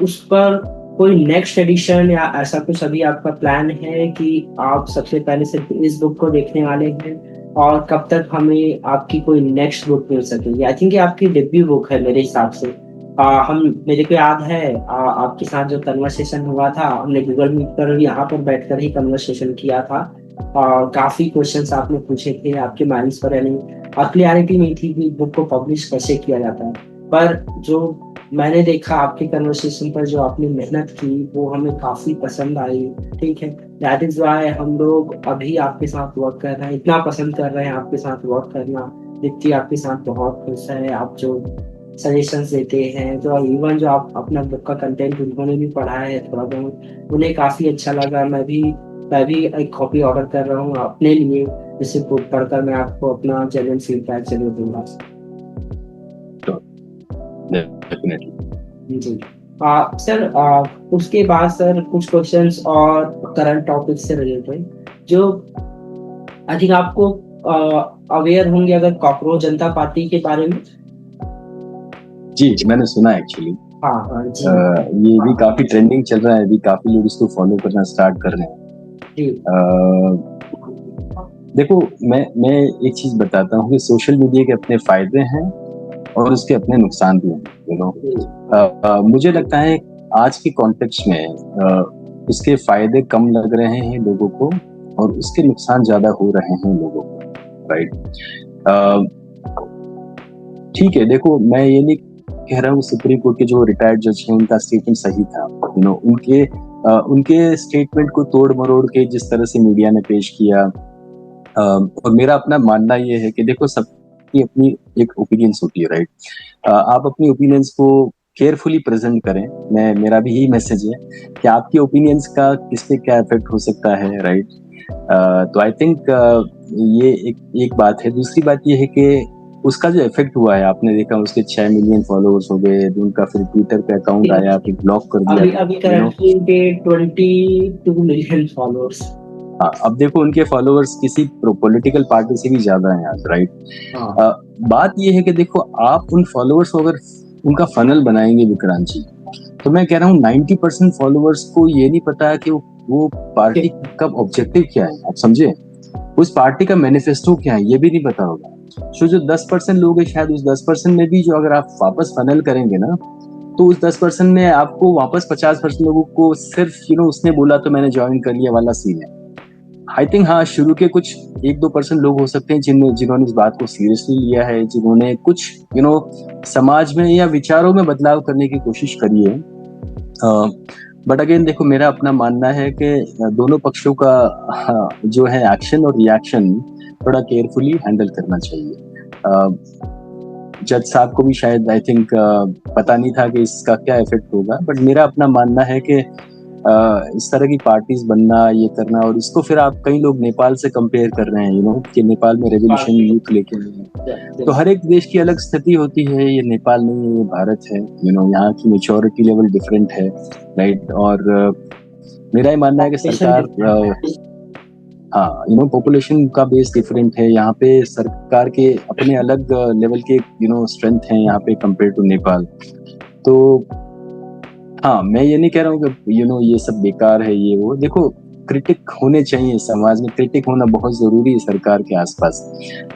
उस पर कोई नेक्स्ट एडिशन या ऐसा कुछ अभी आपका प्लान है कि आप सबसे पहले सिर्फ इस बुक को देखने वाले हैं, और कब तक हमें आपकी कोई नेक्स्ट बुक मिल सकेगी? आई थिंक ये आपकी डेब्यू बुक है मेरे हिसाब से। मेरे को याद है आपके साथ जो कन्वर्सेशन हुआ था, हमने गूगल मीट पर यहाँ पर बैठकर ही कन्वर्सेशन किया था, काफी क्वेश्चंस आपने पूछे थे, आपके माइंड्स पर यानी क्लियरिटी नहीं थी कि बुक को पब्लिश कैसे किया जाता है। पर जो मैंने देखा आपके कन्वर्सेशन पर, जो आपने मेहनत की, वो हमें काफी पसंद आई। ठीक है, दैट इज वाई हम लोग अभी आपके साथ वर्क कर रहे हैं, इतना पसंद कर रहे हैं आपके साथ वर्क करना। दीप्ति आपके साथ बहुत खुश है, आप जो सजेशंस देते हैं, जो इवन जो आप अपना बुक का कंटेंट उन्होंने भी पढ़ा है थोड़ा बहुत, उन्हें काफी अच्छा लगा। मैं भी एक कॉपी ऑर्डर कर रहा हूँ अपने लिए, जिसे बुक पढ़कर मैं आपको अपना जेन्युइन फीडबैक जरूर दूंगा। डेफिनेटली। जी सर, उसके बाद सर कुछ क्वेश्चंस और करंट टॉपिक से रिलेटेड, जो आई थिंक आपको अवेयर होंगे अगर कॉकरोच जनता पार्टी के बारे में। जी मैंने सुना एक्चुअली। हाँ जी। ये भी काफी ट्रेंडिंग चल रहा है, अभी काफी लोग इसको फॉलो करना स्टार्ट कर रहे हैं। जी देखो मैं एक चीज बताता हूँ कि सोशल मीडिया के अपने फायदे हैं और उसके अपने नुकसान भी हैं, यू नो। मुझे लगता है आज के कॉन्टेक्स्ट में उसके फायदे कम लग रहे हैं लोगों को और उसके नुकसान ज्यादा हो रहे हैं लोगों को, राइट। ठीक है, देखो मैं ये नहीं कह रहा हूँ सुप्रीम कोर्ट के जो रिटायर्ड जज हैं उनका स्टेटमेंट सही था, यू नो। उनके स्टेटमेंट को तोड़ मरोड़ के जिस तरह से मीडिया ने पेश किया, और मेरा अपना मानना ये है कि देखो सबकी अपनी एक ओपिनियंस होती है, राइट। आप अपनी ओपिनियंस को केयरफुली प्रेजेंट करें। मेरा भी यही मैसेज है कि आपकी ओपिनियंस का किस पे क्या इफेक्ट हो सकता है, राइट। तो आई थिंक ये एक बात है। दूसरी बात ये है कि उसका जो इफेक्ट हुआ है, आपने देखा उसके 6 मिलियन फॉलोअर्स हो गए, उनका फिर ट्विटर पे अकाउंट आया, फिर ब्लॉक कर दिया, अभी करंटली उनके 22 मिलियन फॉलोअर्स। हाँ, अब देखो उनके फॉलोअर्स किसी पॉलिटिकल पार्टी से भी ज्यादा हैं आज, राइट। बात ये है कि देखो आप उन फॉलोअर्स को अगर उनका फनल बनाएंगे विक्रांत जी, तो मैं कह रहा हूँ 90% फॉलोअर्स को ये नहीं पता कि वो पार्टी का ऑब्जेक्टिव क्या है, आप समझे। उस पार्टी का मैनिफेस्टो क्या है ये भी नहीं पता होगा। तो जो 10% लोग हैं, शायद उस 10% में भी जो अगर आप वापस फनल करेंगे ना, तो उस 10% में आपको वापस 50% लोगों को सिर्फ उसने बोला तो मैंने ज्वाइन कर लिया वाला सीन है। आई थिंक हाँ, शुरू के कुछ 1-2% लोग हो सकते हैं जिन्होंने इस बात को सीरियसली लिया है, जिन्होंने कुछ समाज में या विचारों में बदलाव करने की कोशिश करी है। बट अगेन देखो, मेरा अपना मानना है कि दोनों पक्षों का जो है एक्शन और रिएक्शन थोड़ा केयरफुली हैंडल करना चाहिए। जज साहब को भी शायद आई थिंक पता नहीं था कि इसका क्या इफेक्ट होगा, बट मेरा अपना मानना है कि इस तरह की पार्टीज बनना, ये करना, और इसको फिर आप कई लोग नेपाल से कंपेयर कर रहे हैं, कि नेपाल में रेवोल्यूशन यूथ लेके आए। तो हर एक देश की अलग स्थिति होती है, ये नेपाल नहीं है, ये भारत है, यहाँ की मेच्योरिटी लेवल डिफरेंट है, राइट। और मेरा ये मानना है कि सरकार हाँ, पॉपुलेशन का बेस डिफरेंट है, यहाँ पे सरकार के अपने अलग लेवल के स्ट्रेंथ है यहाँ पे कंपेयर टू नेपाल। तो हाँ, मैं ये नहीं कह रहा हूँ कि ये सब बेकार है, ये वो। देखो, क्रिटिक होने चाहिए, समाज में क्रिटिक होना बहुत जरूरी है सरकार के आसपास।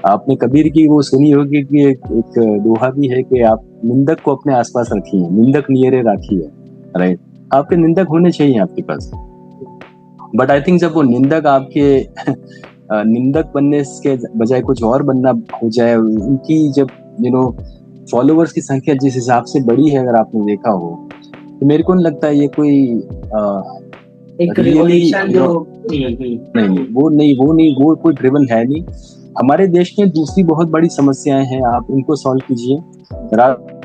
आपने कबीर की वो सुनी होगी कि एक दोहा भी है कि आप निंदक को अपने आसपास रखिए, निंदक नियरे राखिए, राइट। आपके निंदक होने चाहिए आपके पास। बट आई थिंक जब वो निंदक आपके निंदक बनने के बजाय कुछ और बनना हो जाए, उनकी जब फॉलोअर्स की संख्या जिस हिसाब से बड़ी है, अगर आपने देखा हो, तो मेरे को नहीं लगता है ये कोई एक रिवॉल्यूशन जो नहीं, वो कोई ड्रिवन है नहीं। हमारे देश में दूसरी बहुत बड़ी समस्याएं हैं, आप उनको सॉल्व कीजिए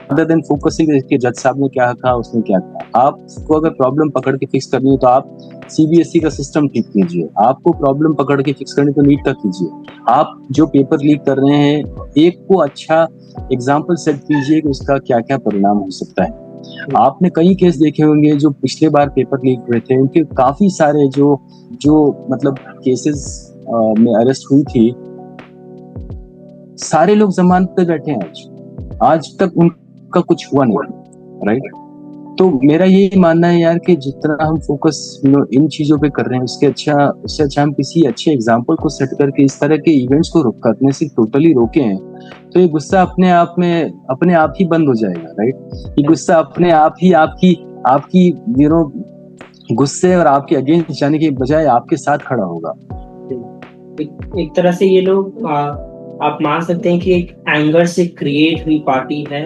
rather than फोकसिंग कि जज साहब ने क्या कहा, उसने क्या कहा। आपको अगर प्रॉब्लम पकड़ के फिक्स करनी है तो आप सीबीएसई का सिस्टम ठीक कीजिए। आपको प्रॉब्लम पकड़ के फिक्स करनी तो नीट का कीजिए। आप जो पेपर लीक कर रहे हैं, एक को अच्छा एग्जाम्पल सेट कीजिए कि उसका क्या क्या परिणाम हो सकता है। आपने कई केस देखे होंगे जो पिछले बार पेपर लीक हुए थे, उनके काफी सारे जो मतलब केसेस में अरेस्ट हुई थी, सारे लोग जमानत पे बैठे हैं आज तक उनका कुछ हुआ नहीं, राइट। तो मेरा ये मानना है यार कि जितना हम फोकस इन चीजों पे कर रहे हैं, उससे अच्छा हम किसी अच्छे एग्जाम्पल को सेट करके इस तरह के इवेंट्स को करने से टोटली रोके हैं, तो ये गुस्सा अपने आप ही बंद हो जाएगा, राइट। ये गुस्सा अपने आप ही आपकी गुस्से और आपके अगेंस्ट जाने के बजाय आपके साथ खड़ा होगा। एक तरह से ये लोग आप मान सकते हैं कि एक एंगर से क्रिएट हुई पार्टी है,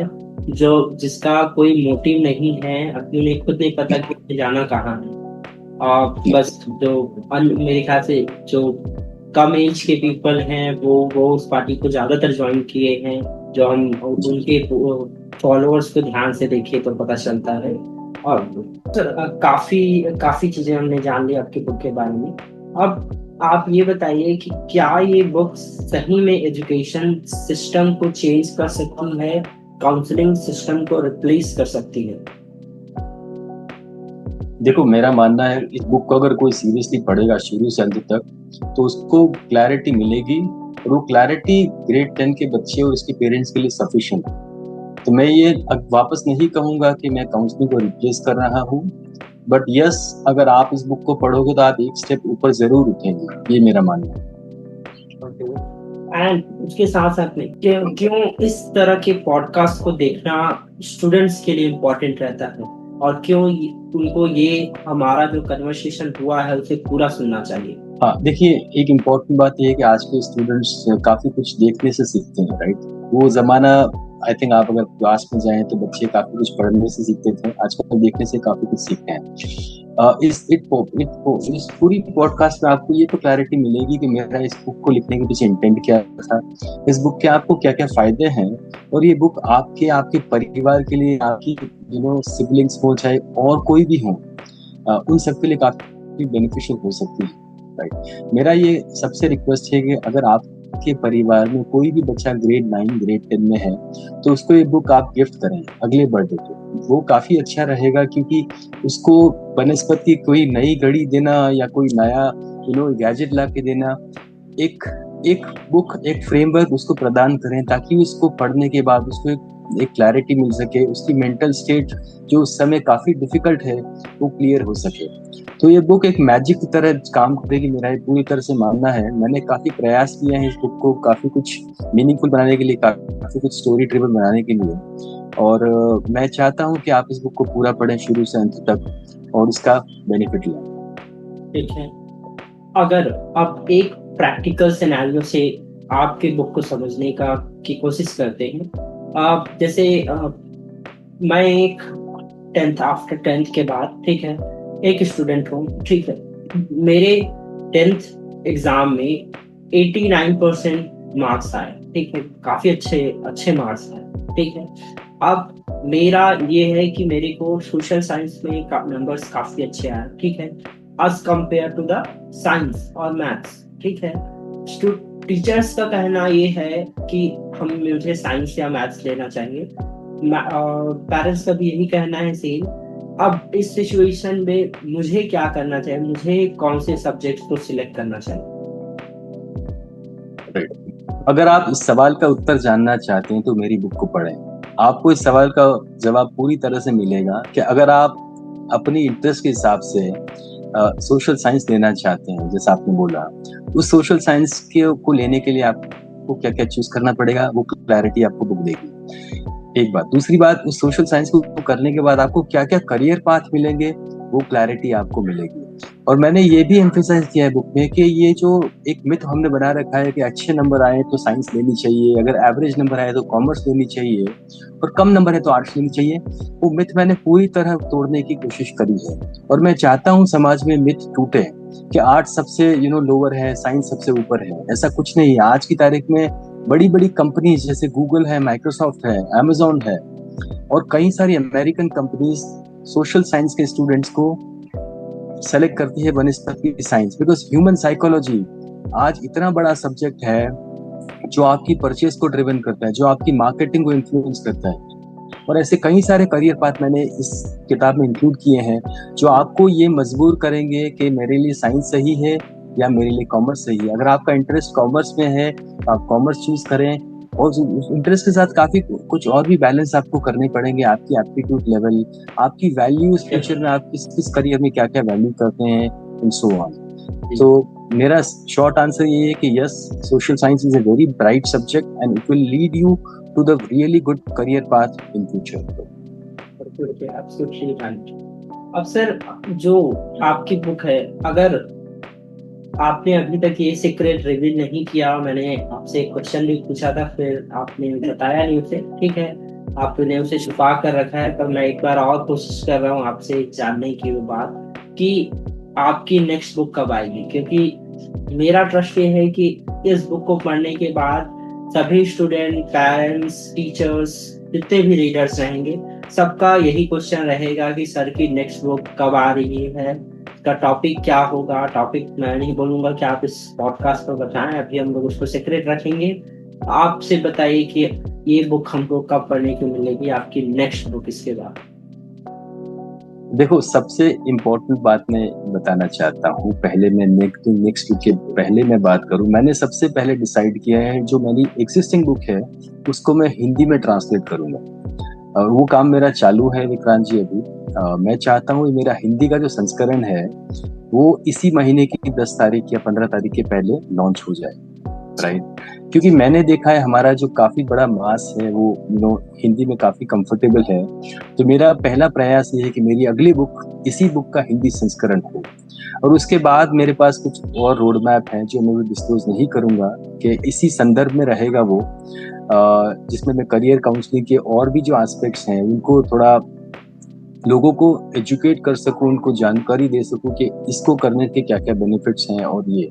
जो जिसका कोई मोटिव नहीं है, उन्हें खुद नहीं पता कि उन्हें जाना कहाँ है। बस जो मेरे ख्याल से जो कम एज के पीपल हैं वो उस पार्टी को ज्यादातर ज्वाइन किए हैं। जो हम उनके फॉलोअर्स को ध्यान से देखिए तो पता चलता है। और सर, काफी काफी चीजें हमने जान ली आपके बुक के बारे में। अब आप ये बताइए कि क्या ये बुक सही में एजुकेशन सिस्टम को चेंज कर सकती है, काउंसलिंग सिस्टम को रिप्लेस कर सकती है? देखो, मेरा मानना है इस बुक को अगर कोई सीरियसली पढ़ेगा शुरू से अंत तक तो उसको क्लैरिटी मिलेगी, और वो क्लैरिटी ग्रेड 10 के बच्चे और उसके पेरेंट्स के लिए सफिशिएंट। तो मैं ये अब वापस नहीं कहूंगा कि मैं काउंसलिंग को रिप्लेस कर रहा हूँ, बट यस, अगर आप इस बुक को पढ़ोगे तो आप एक स्टेप ऊपर जरूर उठेंगे, ये मेरा मानना है। एंड उसके साथ साथ में क्यों क्यों इस तरह के पॉडकास्ट को देखना स्टूडेंट्स के लिए इम्पोर्टेंट रहता है, और क्यों उनको ये हमारा जो कन्वर्सेशन हुआ है उसे पूरा सुनना चाहिए? हाँ, देखिए, एक इम्पोर्टेंट बात यह है कि आज के स्टूडेंट्स काफी कुछ देखने से सीखते हैं, राइट? वो जमाना, आई थिंक आप अगर क्लास में जाएं तो बच्चे काफी कुछ पढ़ने से सीखते थे, आजकल देखने से काफी कुछ सीखते हैं। इस पूरी पॉडकास्ट में आपको ये तो क्लैरिटी मिलेगी कि मेरा इस बुक को लिखने के पीछे इंटेंट क्या था, इस बुक के आपको क्या क्या फायदे हैं, और ये बुक आपके आपके परिवार के लिए, आपकी सिबलिंग्स हो चाहे और कोई भी हो, उन सबके लिए काफी बेनिफिशियल हो सकती है, राइट? मेरा ये सबसे रिक्वेस्ट है कि अगर आपके परिवार में कोई भी बच्चा ग्रेड 9 ग्रेड 10 में है तो उसको ये बुक आप गिफ्ट करें अगले बर्थडे पे। वो काफी अच्छा रहेगा, क्योंकि उसको बनस्पत की कोई नई घड़ी देना या कोई नया गैजेट ला के देना, एक एक बुक, एक फ्रेमवर्क उसको प्रदान करें ताकि उसको पढ़ने के बाद उसको एक क्लैरिटी मिल सके, उसकी मेंटल स्टेट जो उस समय काफी डिफिकल्ट है वो क्लियर हो सके। तो ये बुक एक मैजिक की तरह काम करेगी, मेरा ये पूरी तरह से मानना है। मैंने काफी प्रयास किए हैं इस बुक को काफी कुछ मीनिंगफुल बनाने के लिए, काफी कुछ स्टोरी ड्रिवन बनाने के लिए, और मैं चाहता हूँ कि आप इस बुक को पूरा पढ़ें शुरू से अंत तक और इसका बेनिफिट लें। ठीक है। अगर आप एक प्रैक्टिकल सिनेरियो से आपके बुक को समझने की कोशिश करते हैं, आप जैसे मैं एक आफ्टर टेंथ के बाद, ठीक है, एक स्टूडेंट हूँ, ठीक है। मेरे टेंथ एग्जाम में 89% मार्क्स आए, ठीक है, काफी अच्छे अच्छे मार्क्स आए, ठीक है। अब मेरा ये है कि मेरे को सोशल साइंस में नंबर्स काफी अच्छे आए, ठीक है, as compare to the science और मैथ्स, ठीक है। टीचर्स का कहना ये है कि मुझे साइंस या मैथ्स लेना चाहिए, पेरेंट्स का भी यही कहना है सेम। अब इस सिचुएशन में मुझे क्या करना चाहिए, मुझे कौन से सब्जेक्ट्स को सिलेक्ट करना चाहिए? अगर आप इस सवाल का उत्तर जानना चाहते हैं तो मेरी बुक को पढ़ें। आपको इस सवाल का जवाब पूरी तरह से मिलेगा कि अगर आप अपनी इंटरेस्ट के हिसाब से सोशल साइंस लेना चाहते हैं, जैसा आपने बोला, उस सोशल साइंस के को लेने के लिए आपको क्या क्या चूज करना पड़ेगा, वो क्लैरिटी आपको बुक देगी। एक बात। दूसरी बात, उस सोशल साइंस को करने के बाद आपको क्या क्या करियर पाथ मिलेंगे, वो क्लैरिटी आपको मिलेगी। और मैंने ये भी एम्फेसाइज किया है बुक में कि ये जो एक मिथ हमने बना रखा है कि अच्छे नंबर आए तो साइंस लेनी चाहिए, अगर एवरेज नंबर आए तो कॉमर्स लेनी चाहिए, और कम नंबर है तो आर्ट्स लेनी चाहिए, वो मिथ मैंने पूरी तरह तोड़ने की कोशिश करी है। और मैं चाहता हूँ समाज में मिथ टूटे कि आर्ट्स सबसे लोअर है, साइंस सबसे ऊपर है। ऐसा कुछ नहीं है। आज की तारीख में बड़ी बड़ी कंपनीज जैसे गूगल है, माइक्रोसॉफ्ट है, अमेजोन है, और कई सारी अमेरिकन कंपनीज सोशल साइंस के स्टूडेंट्स को सेलेक्ट करती है बनस्पति साइंस, बिकॉज ह्यूमन साइकोलॉजी आज इतना बड़ा सब्जेक्ट है जो आपकी परचेज को ड्रिवन करता है, जो आपकी मार्केटिंग को इन्फ्लुएंस करता है। और ऐसे कई सारे करियर पाथ मैंने इस किताब में इंक्लूड किए हैं जो आपको ये मजबूर करेंगे कि मेरे लिए साइंस सही है या मेरे लिए कॉमर्स सही है। अगर आपका इंटरेस्ट कॉमर्स में है तो आप कॉमर्स चूज करें, और उस इंटरेस्ट के साथ काफी कुछ और भी बैलेंस आपको करने पड़ेंगे। आपकी एप्टीट्यूड लेवल, आपकी वैल्यूज, फ्यूचर में आप किस करियर में क्या क्या वैल्यू करते हैं, एंड सो ऑन। तो मेरा शॉर्ट आंसर ये है कि yes, social science is a very bright subject and it will lead you to the really good career path in future. अब सर, जो आपकी बुक है, अगर आपने अभी तक ये सीक्रेट रिवील नहीं किया। मैंने आपसे एक क्वेश्चन भी पूछा था, फिर आपने बताया नहीं उसे। ठीक है, आपने उसे छुपा कर रखा है, पर मैं एक बार और कोशिश कर रहा हूँ आपसे जानने की वो बात कि आपकी नेक्स्ट बुक कब आएगी। क्योंकि मेरा ट्रस्ट ये है कि इस बुक को पढ़ने के बाद सभी स्टूडेंट, पेरेंट्स, टीचर्स, जितने भी रीडर्स रहेंगे, सबका यही क्वेश्चन रहेगा कि सर की नेक्स्ट बुक कब आ रही है, का टॉपिक क्या होगा। टॉपिक मैं नहीं बोलूंगा कि आप इस पॉडकास्ट पर बताएं, अभी हम लोग उसको सीक्रेट रखेंगे। आपसे बताइए कि ये बुक हमको कब पढ़ने को मिलेगी, आपकी नेक्स्ट बुक इसके बाद। देखो, सबसे इम्पोर्टेंट बात मैं बताना चाहता हूँ, पहले मैं नेक्स्ट के पहले मैं बात करूँ। मैंने सबसे पहले डिसाइड किया है जो मेरी एग्जिस्टिंग बुक है उसको मैं हिंदी में ट्रांसलेट करूंगा। और वो काम मेरा चालू है विक्रांत जी अभी। मैं चाहता हूँ मेरा हिंदी का जो संस्करण है वो इसी महीने की 10 तारीख या 15 तारीख के पहले लॉन्च हो जाए, राइट। क्योंकि मैंने देखा है हमारा जो काफी बड़ा मास है वो हिंदी में काफी कंफर्टेबल है। तो मेरा पहला प्रयास ये है कि मेरी अगली बुक इसी बुक का हिंदी संस्करण हो। और उसके बाद मेरे पास कुछ और रोड मैप है जो मैं डिस्क्लोज नहीं करूंगा, कि इसी संदर्भ में रहेगा वो, जिसमें मैं करियर काउंसलिंग के और भी जो एस्पेक्ट्स हैं उनको थोड़ा लोगों को एजुकेट कर सकूं, उनको जानकारी दे सकूं कि इसको करने के क्या क्या बेनिफिट्स हैं और ये,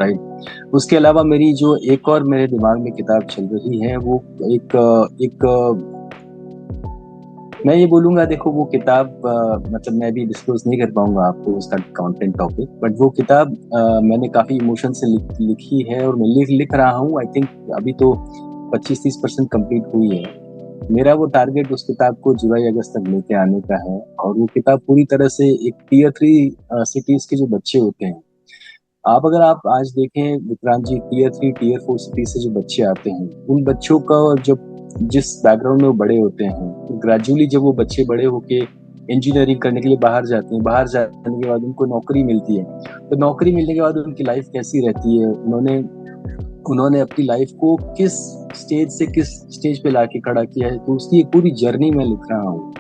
राइट। उसके अलावा मेरी जो एक और मेरे दिमाग में किताब चल रही है वो एक एक मैं ये बोलूंगा, देखो वो किताब मतलब मैं भी डिस्क्लोज नहीं कर पाऊंगा आपको उसका कंटेंट टॉपिक, बट वो किताब मैंने काफी इमोशन से लिखी है और मैं लिख रहा हूँ। आई थिंक अभी तो 25-30% कंप्लीट हुई है। मेरा वो टारगेट उस किताब को जुलाई अगस्त तक लेके आने का है। और वो किताब पूरी तरह से एक टीयर 3 सिटीज के जो बच्चे होते हैं, अगर आप आज देखें विक्रांत जी, टीयर 3 टीयर 4 सिटीज से जो बच्चे आते हैं उन बच्चों का जब जिस बैकग्राउंड में वो बड़े होते हैं, तो ग्रेजुअली जब वो बच्चे बड़े होके इंजीनियरिंग करने के लिए बाहर जाते हैं, बाहर जाने के बाद उनको नौकरी मिलती है, तो नौकरी मिलने के बाद उनकी लाइफ कैसी रहती है, उन्होंने उन्होंने अपनी लाइफ को किस स्टेज से किस स्टेज पे लाके खड़ा किया है, तो उसकी एक पूरी जर्नी मैं लिख रहा हूँ,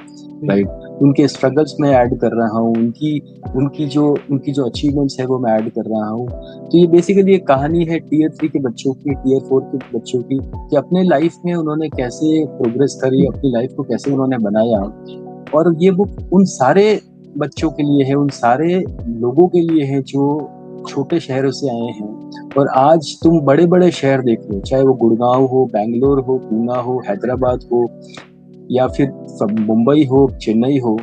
राइट। उनके स्ट्रगल्स में ऐड कर रहा हूँ, उनकी उनकी जो अचीवमेंट्स है वो मैं ऐड कर रहा हूँ। तो ये बेसिकली एक कहानी है टीयर 3 के बच्चों की, टीयर 4 के बच्चों की, कि अपने लाइफ में उन्होंने कैसे प्रोग्रेस करी, अपनी लाइफ को कैसे उन्होंने बनाया। और ये बुक उन सारे बच्चों के लिए है, उन सारे लोगों के लिए है जो छोटे शहरों से आए हैं। और आज तुम बड़े बड़े शहर देख लो, चाहे वो गुड़गांव हो, बैंगलोर हो, पूना हो, हैदराबाद हो, या फिर मुंबई हो, चेन्नई हो,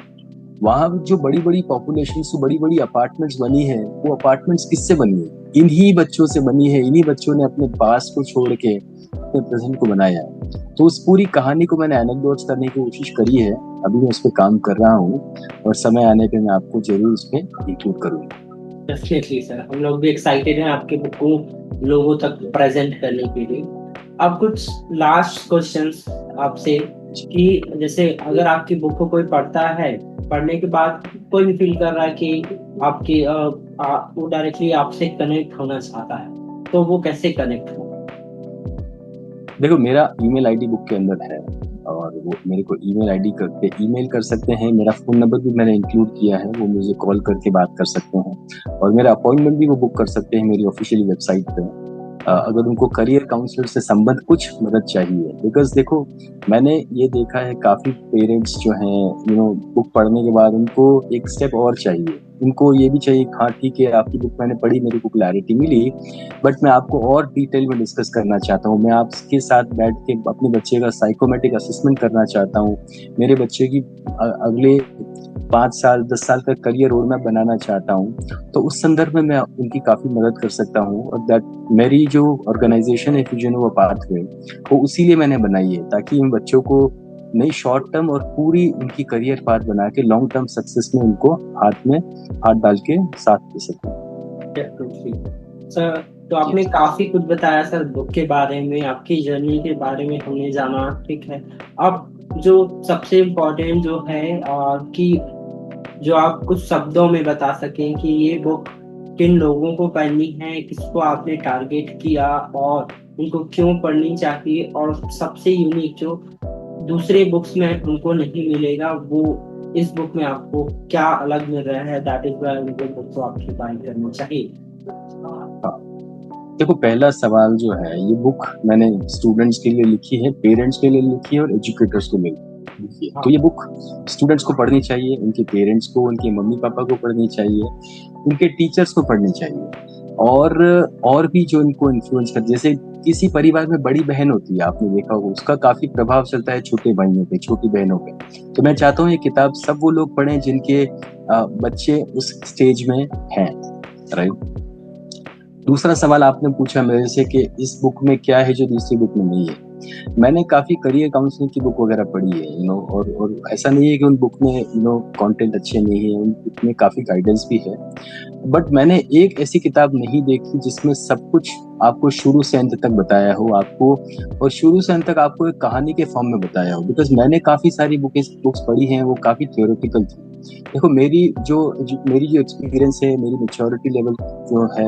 वहां जो बड़ी बड़ी पॉपुलेशन से बड़ी बड़ी अपार्टमेंट्स बनी है, वो अपार्टमेंट्स किससे बनी है? इन्हीं बच्चों से बनी है। इन्हीं बच्चों ने अपने पास को छोड़ के अपने प्रेजेंट को बनाया है। तो उस पूरी कहानी को मैंने एनेक्डोट्स करने की कोशिश करी है, अभी मैं उस पर काम कर रहा हूँ, और समय आने पे मैं आपको जरूर उसमें इंक्लूड करूंगा। डेफिनेटली सर, हम लोग भी एक्साइटेड हैं आपके बुक को लोगों तक प्रेजेंट करने के लिए। अब कुछ लास्ट क्वेश्चंस आपसे कि जैसे अगर आपकी बुक को कोई पढ़ता है, पढ़ने के बाद कोई भी फील कर रहा है कि आपकी वो डायरेक्टली आपसे कनेक्ट होना चाहता है, तो वो कैसे कनेक्ट हो? देखो, मेरा ईमेल आईडी बुक के अंदर है, और वो मेरे को ईमेल आईडी करके ईमेल कर सकते हैं। मेरा फोन नंबर भी मैंने इंक्लूड किया है, वो मुझे कॉल करके बात कर सकते हैं। और मेरा अपॉइंटमेंट भी वो बुक कर सकते हैं मेरी ऑफिशियली वेबसाइट पे, अगर उनको करियर काउंसलर से संबंध कुछ मदद चाहिए। बिकॉज देखो, मैंने ये देखा है काफी पेरेंट्स जो हैं बुक पढ़ने के बाद उनको एक स्टेप और चाहिए। उनको ये भी चाहिए, हाँ ठीक है आपकी बुक मैंने पढ़ी, मेरे को क्लैरिटी मिली, बट मैं आपको और डिटेल में डिस्कस करना चाहता हूँ। मैं आपके साथ बैठ के अपने बच्चे का साइकोमेट्रिक असेसमेंट करना चाहता हूँ। मेरे बच्चे की अगले 5 साल 10 साल का करियर रोड मैप बनाना चाहता हूँ। तो उस संदर्भ में मैं उनकी काफी मदद कर सकता हूँ। और दैट मेरी जो ऑर्गेनाइजेशन है फ्यूजन वो पाथवे, वो उसी लिए मैंने बनाई है, ताकि इन बच्चों को नई शॉर्ट टर्म और पूरी उनकी करियर पाथ बना के लॉन्ग टर्म सक्सेस में उनको हाथ डाल के साथ दे सकूं। सर, तो आपने काफी कुछ बताया सर बुक के बारे में, आपकी जर्नी के बारे में हमने जाना। ठीक है, अब जो सबसे इम्पोर्टेंट जो है कि जो आप कुछ शब्दों में बता सकें कि ये बुक किन लोगों को पढ़नी है, किसको आपने टारगेट किया और उनको क्यों पढ़नी चाहिए, और सबसे यूनिक जो दूसरे बुक्स में उनको नहीं मिलेगा वो इस बुक में आपको क्या अलग मिल रहा है, दैट इज वाई उनको बुक को आपकी बाइंग करनी चाहिए। देखो, पहला सवाल जो है, ये बुक मैंने स्टूडेंट्स के लिए लिखी है, पेरेंट्स के लिए लिखी है और एजुकेटर्स के लिए लिखी है। तो ये बुक स्टूडेंट्स को पढ़नी चाहिए, उनके पेरेंट्स को, उनके मम्मी पापा को पढ़नी चाहिए, उनके टीचर्स को पढ़नी चाहिए, और भी जो इनको इन्फ्लुएंस कर, जैसे किसी परिवार में बड़ी बहन होती है, आपने देखा होगा, उसका काफी प्रभाव चलता है छोटे भाइयों पे, छोटी बहनों पे। तो मैं चाहता हूँ ये किताब सब वो लोग पढ़ें जिनके बच्चे उस स्टेज में हैं, राइट। दूसरा सवाल आपने पूछा मेरे से कि इस बुक में क्या है जो दूसरी बुक में नहीं है। मैंने काफी करियर काउंसलिंग की बुक वगैरह पढ़ी है, और ऐसा नहीं है कि उन बुक में कंटेंट अच्छे नहीं है, उन बुक में काफी गाइडेंस भी है। बट मैंने एक ऐसी किताब नहीं देखी जिसमें सब कुछ आपको शुरू से अंत तक बताया हो आपको, और शुरू से अंत तक आपको एक कहानी के फॉर्म में बताया हो। बिकॉज मैंने काफी सारी बुक्स पढ़ी हैं, वो काफी थियोरेटिकल थी। देखो, मेरी जो एक्सपीरियंस है, मेरी मेच्योरिटी लेवल जो है,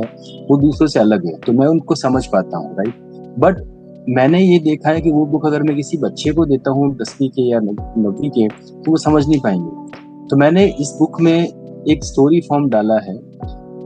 वो दूसरों से अलग है, तो मैं उनको समझ पाता हूँ, राइट। बट मैंने ये देखा है कि वो बुक अगर मैं किसी बच्चे को देता हूँ 10वीं के या 9वीं के, तो वो समझ नहीं पाएंगे। तो मैंने इस बुक में एक स्टोरी फॉर्म डाला है,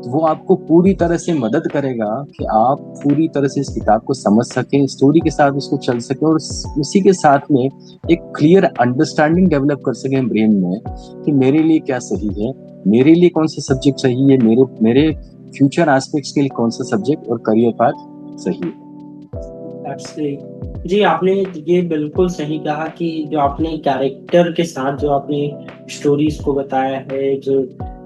तो वो आपको पूरी तरह से मदद करेगा कि आप पूरी तरह से इस किताब को समझ सकें, स्टोरी के साथ उसको चल सकें, और उसी के साथ में एक क्लियर अंडरस्टैंडिंग डेवलप कर सकें ब्रेन में कि मेरे लिए क्या सही है, मेरे लिए कौन सा सब्जेक्ट सही है, मेरे मेरे फ्यूचर एस्पेक्ट्स के लिए कौन सा सब्जेक्ट और करियर पाथ सही है। जी, आपने ये बिल्कुल सही कहा कि जो आपने कैरेक्टर के साथ जो आपने स्टोरीज को बताया है, जो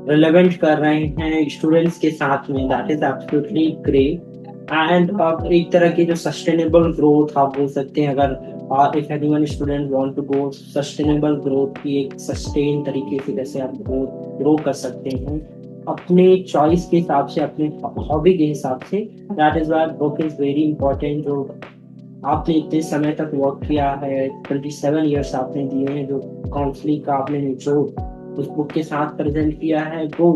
रिलेवेंट कर रहे हैं स्टूडेंट्स के साथ में, that is absolutely great. And एक तरह की जो सस्टेनेबल ग्रोथ आप बोल सकते हैं, अगर if anyone student want to go sustainable growth की एक सस्टेन तरीके से जैसे आप ग्रो कर सकते हैं अपने चॉइस के हिसाब से, अपने हॉबी के हिसाब से, that is why book is very important. जो आपने इतने समय तक वर्क किया है, 27 ईयर्स आपने दिए हैं, जो काउंसलिंग का आपने निचोड़ उस बुक के साथ प्रेजेंट किया है, वो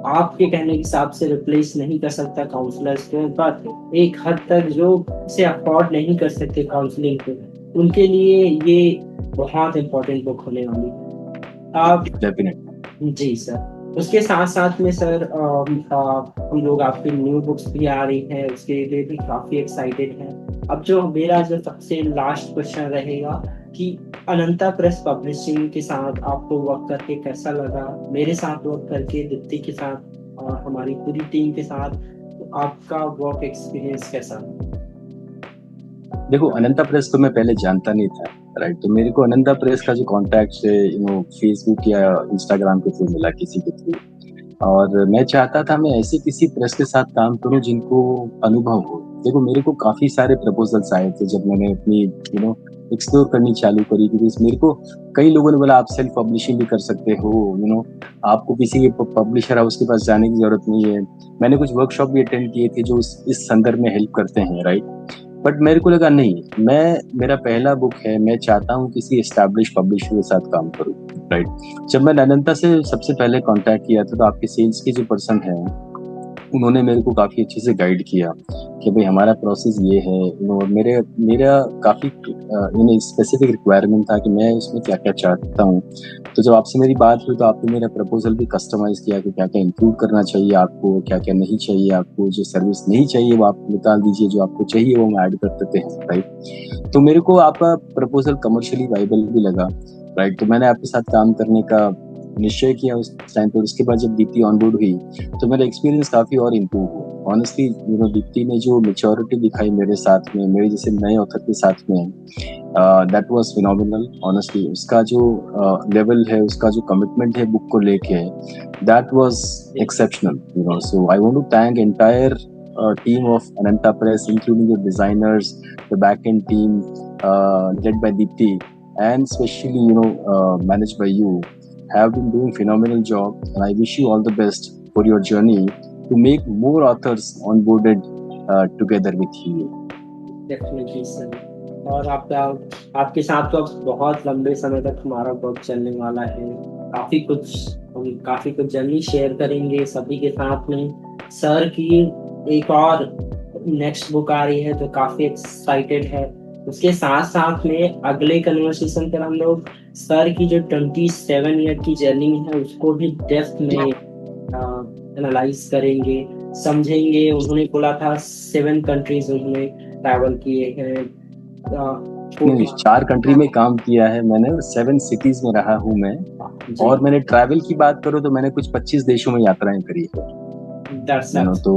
आपके कहने के हिसाब से रिप्लेस नहीं कर सकता काउंसलर्स को, बट एक हद तक जो इसे अफोर्ड नहीं कर सकते काउंसलिंग को, उनके लिए ये बहुत इम्पोर्टेंट बुक होने वाली है। आप डेफिनेटली। जी सर, उसके साथ साथ में सर हम लोग आपकी न्यू बुक्स भी आ रही है, उसके लिए भी काफी एक्साइटेड हैं। अब जो मेरा जो सबसे लास्ट क्वेश्चन रहेगा कि अनंता प्रेस पब्लिशिंग के साथ आपको वर्क करके कैसा लगा, मेरे साथ वर्क करके, दीप्ति के साथ और हमारी पूरी टीम के साथ, तो आपका वर्क एक्सपीरियंस कैसा? देखो, अनंता प्रेस को मैं पहले जानता नहीं था, राइट। तो मेरे को अनंता प्रेस का जो कॉन्टैक्ट है फेसबुक या इंस्टाग्राम के थ्रू मिला, किसी के थ्रू। और मैं चाहता था मैं ऐसे किसी प्रेस के साथ काम करूं जिनको अनुभव हो। देखो, मेरे को काफी सारे प्रपोजल्स आए थे जब मैंने अपनी एक्सप्लोर करनी चालू करी, क्योंकि मेरे को कई लोगों ने बोला आप सेल्फ पब्लिशिंग भी कर सकते हो, आपको किसी के पब्लिशर हाउस के पास जाने की जरूरत नहीं है। मैंने कुछ वर्कशॉप भी अटेंड किए थे जो इस संदर्भ में हेल्प करते हैं, राइट। बट मेरे को लगा नहीं, मेरा पहला बुक है, मैं चाहता हूँ किसी एस्टैब्लिश पब्लिशर के साथ काम करूँ, राइट। जब मैं अनंता से सबसे पहले कांटेक्ट किया था, तो आपके सेल्स के जो पर्सन है, उन्होंने मेरे को काफी अच्छे से गाइड किया कि भाई हमारा प्रोसेस ये है। मेरा काफी स्पेसिफिक रिक्वायरमेंट था कि मैं उसमें क्या क्या चाहता हूँ। तो जब आपसे मेरी बात हुई, तो आपने मेरा प्रपोजल भी कस्टमाइज किया कि क्या क्या इंक्लूड करना चाहिए आपको, क्या क्या नहीं चाहिए आपको, जो सर्विस नहीं चाहिए वो आप निकाल दीजिए, जो आपको चाहिए वो हम ऐड कर देते हैं, राइट। तो मेरे को आपका प्रपोजल कमर्शियली वाइबल भी लगा, राइट। तो मैंने आपके साथ काम करने का निश्चय किया उस टाइम पर। उसके बाद जब दीप्ति ऑनबोर्ड हुई, तो मेरा एक्सपीरियंस काफी और इम्प्रूव हुआ। ऑनेस्टली दीप्ति ने जो मेच्योरिटी दिखाई मेरे साथ में, मेरे जैसे नए ऑथर के साथ में, दैट वाज फिनोमिनल। ऑनेस्टली उसका जो लेवल है, उसका जो कमिटमेंट है बुक को लेके, that was exceptional. So I want to thank entire team of Ananta Press, including the designers, the back-end team led by Deepti, and especially managed by you, have been doing phenomenal job, and I wish you all the best for your journey to make more authors onboarded together with you. Definitely sir, और आपके साथ तो अब बहुत लंबे समय तक हमारा वर्क चलने वाला है। हम काफी कुछ जर्नी शेयर करेंगे सभी के साथ में। सर की एक और नेक्स्ट बुक आ रही है जो काफी एक्साइटेड है। उसके साथ साथ में अगले कन्वर्सेशन पर हम लोग सर की जो 27 ईयर की जर्नी है उसको भी डेप्थ में एनालाइज करेंगे। समझेंगे। उन्होंने बोला था 7 कंट्रीज उन्होंने ट्रैवल किए हैं, नहीं, 14। 4 कंट्री में काम किया है मैंने, 7 सिटीज में रहा हूँ मैं। जी, और मैंने ट्रैवल की बात करूँ तो मैंने कुछ 25 देशों में यात्राएं करी है। दैट्स तो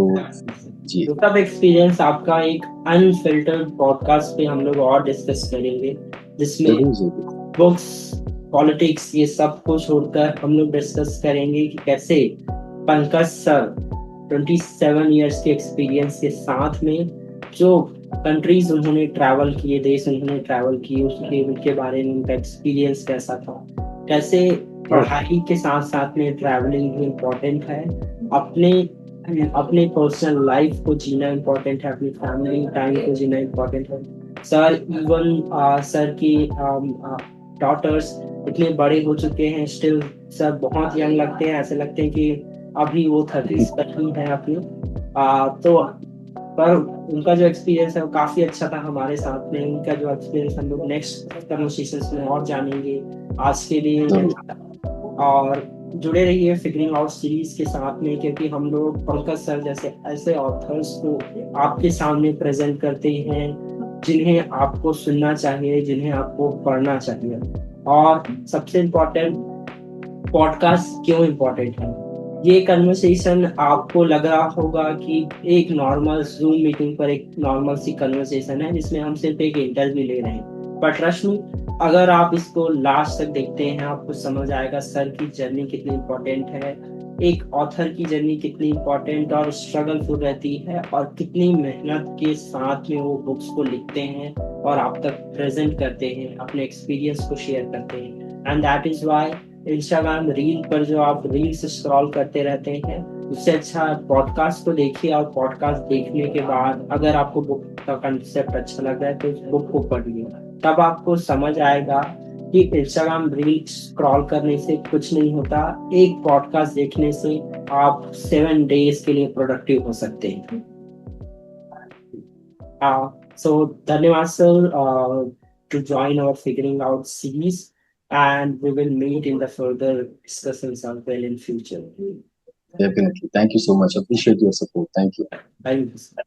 जी, तो सब एक्सपीरियंस आपका एक अनफिल्टर्ड पॉडकास्ट पे हम लोग और डिस्कस करेंगे, जिसमें जरूर जरूर। बुक्स, पॉलिटिक्स, ये सब को छोड़कर हम लोग डिस्कस करेंगे कि कैसे पंकज सर 27 इयर्स के एक्सपीरियंस के साथ में जो कंट्रीज उन्होंने ट्रैवल किए, देश उन्होंने ट्रैवल किए, उसके उनके बारे में उनका एक्सपीरियंस कैसा था, कैसे पढ़ाई के साथ साथ में ट्रैवलिंग भी इम्पोर्टेंट है, अपने अपने पर्सनल लाइफ को जीना इम्पोर्टेंट है, अपनी फैमिली टाइम को जीना इम्पोर्टेंट है। सर इवन सर की डॉटर्स इतने बड़े हो चुके हैं, स्टिल सर बहुत यंग लगते हैं, ऐसे लगते हैं कि अभी वो 30s पर ही है अपनी। तो पर उनका जो एक्सपीरियंस है वो काफी अच्छा था हमारे साथ में। उनका जो एक्सपीरियंस हम लोग नेक्स्ट कन्वर्सेशंस में और जानेंगे। आज के लिए जरूर। और जुड़े रहिए फिगरिंग आउट सीरीज के साथ में, क्योंकि हम लोग पंकज सर जैसे ऐसे ऑथर्स को आपके सामने प्रेजेंट करते हैं जिन्हें आपको सुनना चाहिए, जिन्हें आपको पढ़ना चाहिए। और सबसे इम्पोर्टेंट, पॉडकास्ट क्यों इम्पोर्टेंट है, ये कन्वर्सेशन आपको लग रहा होगा कि एक नॉर्मल जूम मीटिंग पर एक नॉर्मल सी कन्वर्सेशन है जिसमें हम सिर्फ एक इंटरव्यू ले रहे हैं, बट ट्रस्ट मी, अगर आप इसको लास्ट तक देखते हैं आपको समझ आएगा सर की जर्नी कितनी इम्पोर्टेंट है, एक ऑथर की जर्नी कितनी इम्पोर्टेंट और स्ट्रगलफुल रहती है, और कितनी मेहनत के साथ में वो बुक्स को लिखते हैं और आप तक प्रेजेंट करते हैं, अपने एक्सपीरियंस को शेयर करते हैं। And that is why Instagram reel पर जो आप रील्स स्क्रॉल करते रहते हैं, उससे अच्छा पॉडकास्ट को देखिए, और पॉडकास्ट देखने के बाद अगर आपको बुक का कंसेप्ट अच्छा लग रहा है तो उस बुक को पढ़िए। तब आपको समझ आएगा कि इंस्टाग्राम रील स्क्रॉल करने से कुछ नहीं होता, एक पॉडकास्ट देखने से आप 7 डेज के लिए प्रोडक्टिव हो सकते हैं। सो धन्यवाद sir to join our figuring out series, and we will meet in the further discussions as well in future. Definitely, thank you so much, appreciate your support, thank you. Thank you, sir.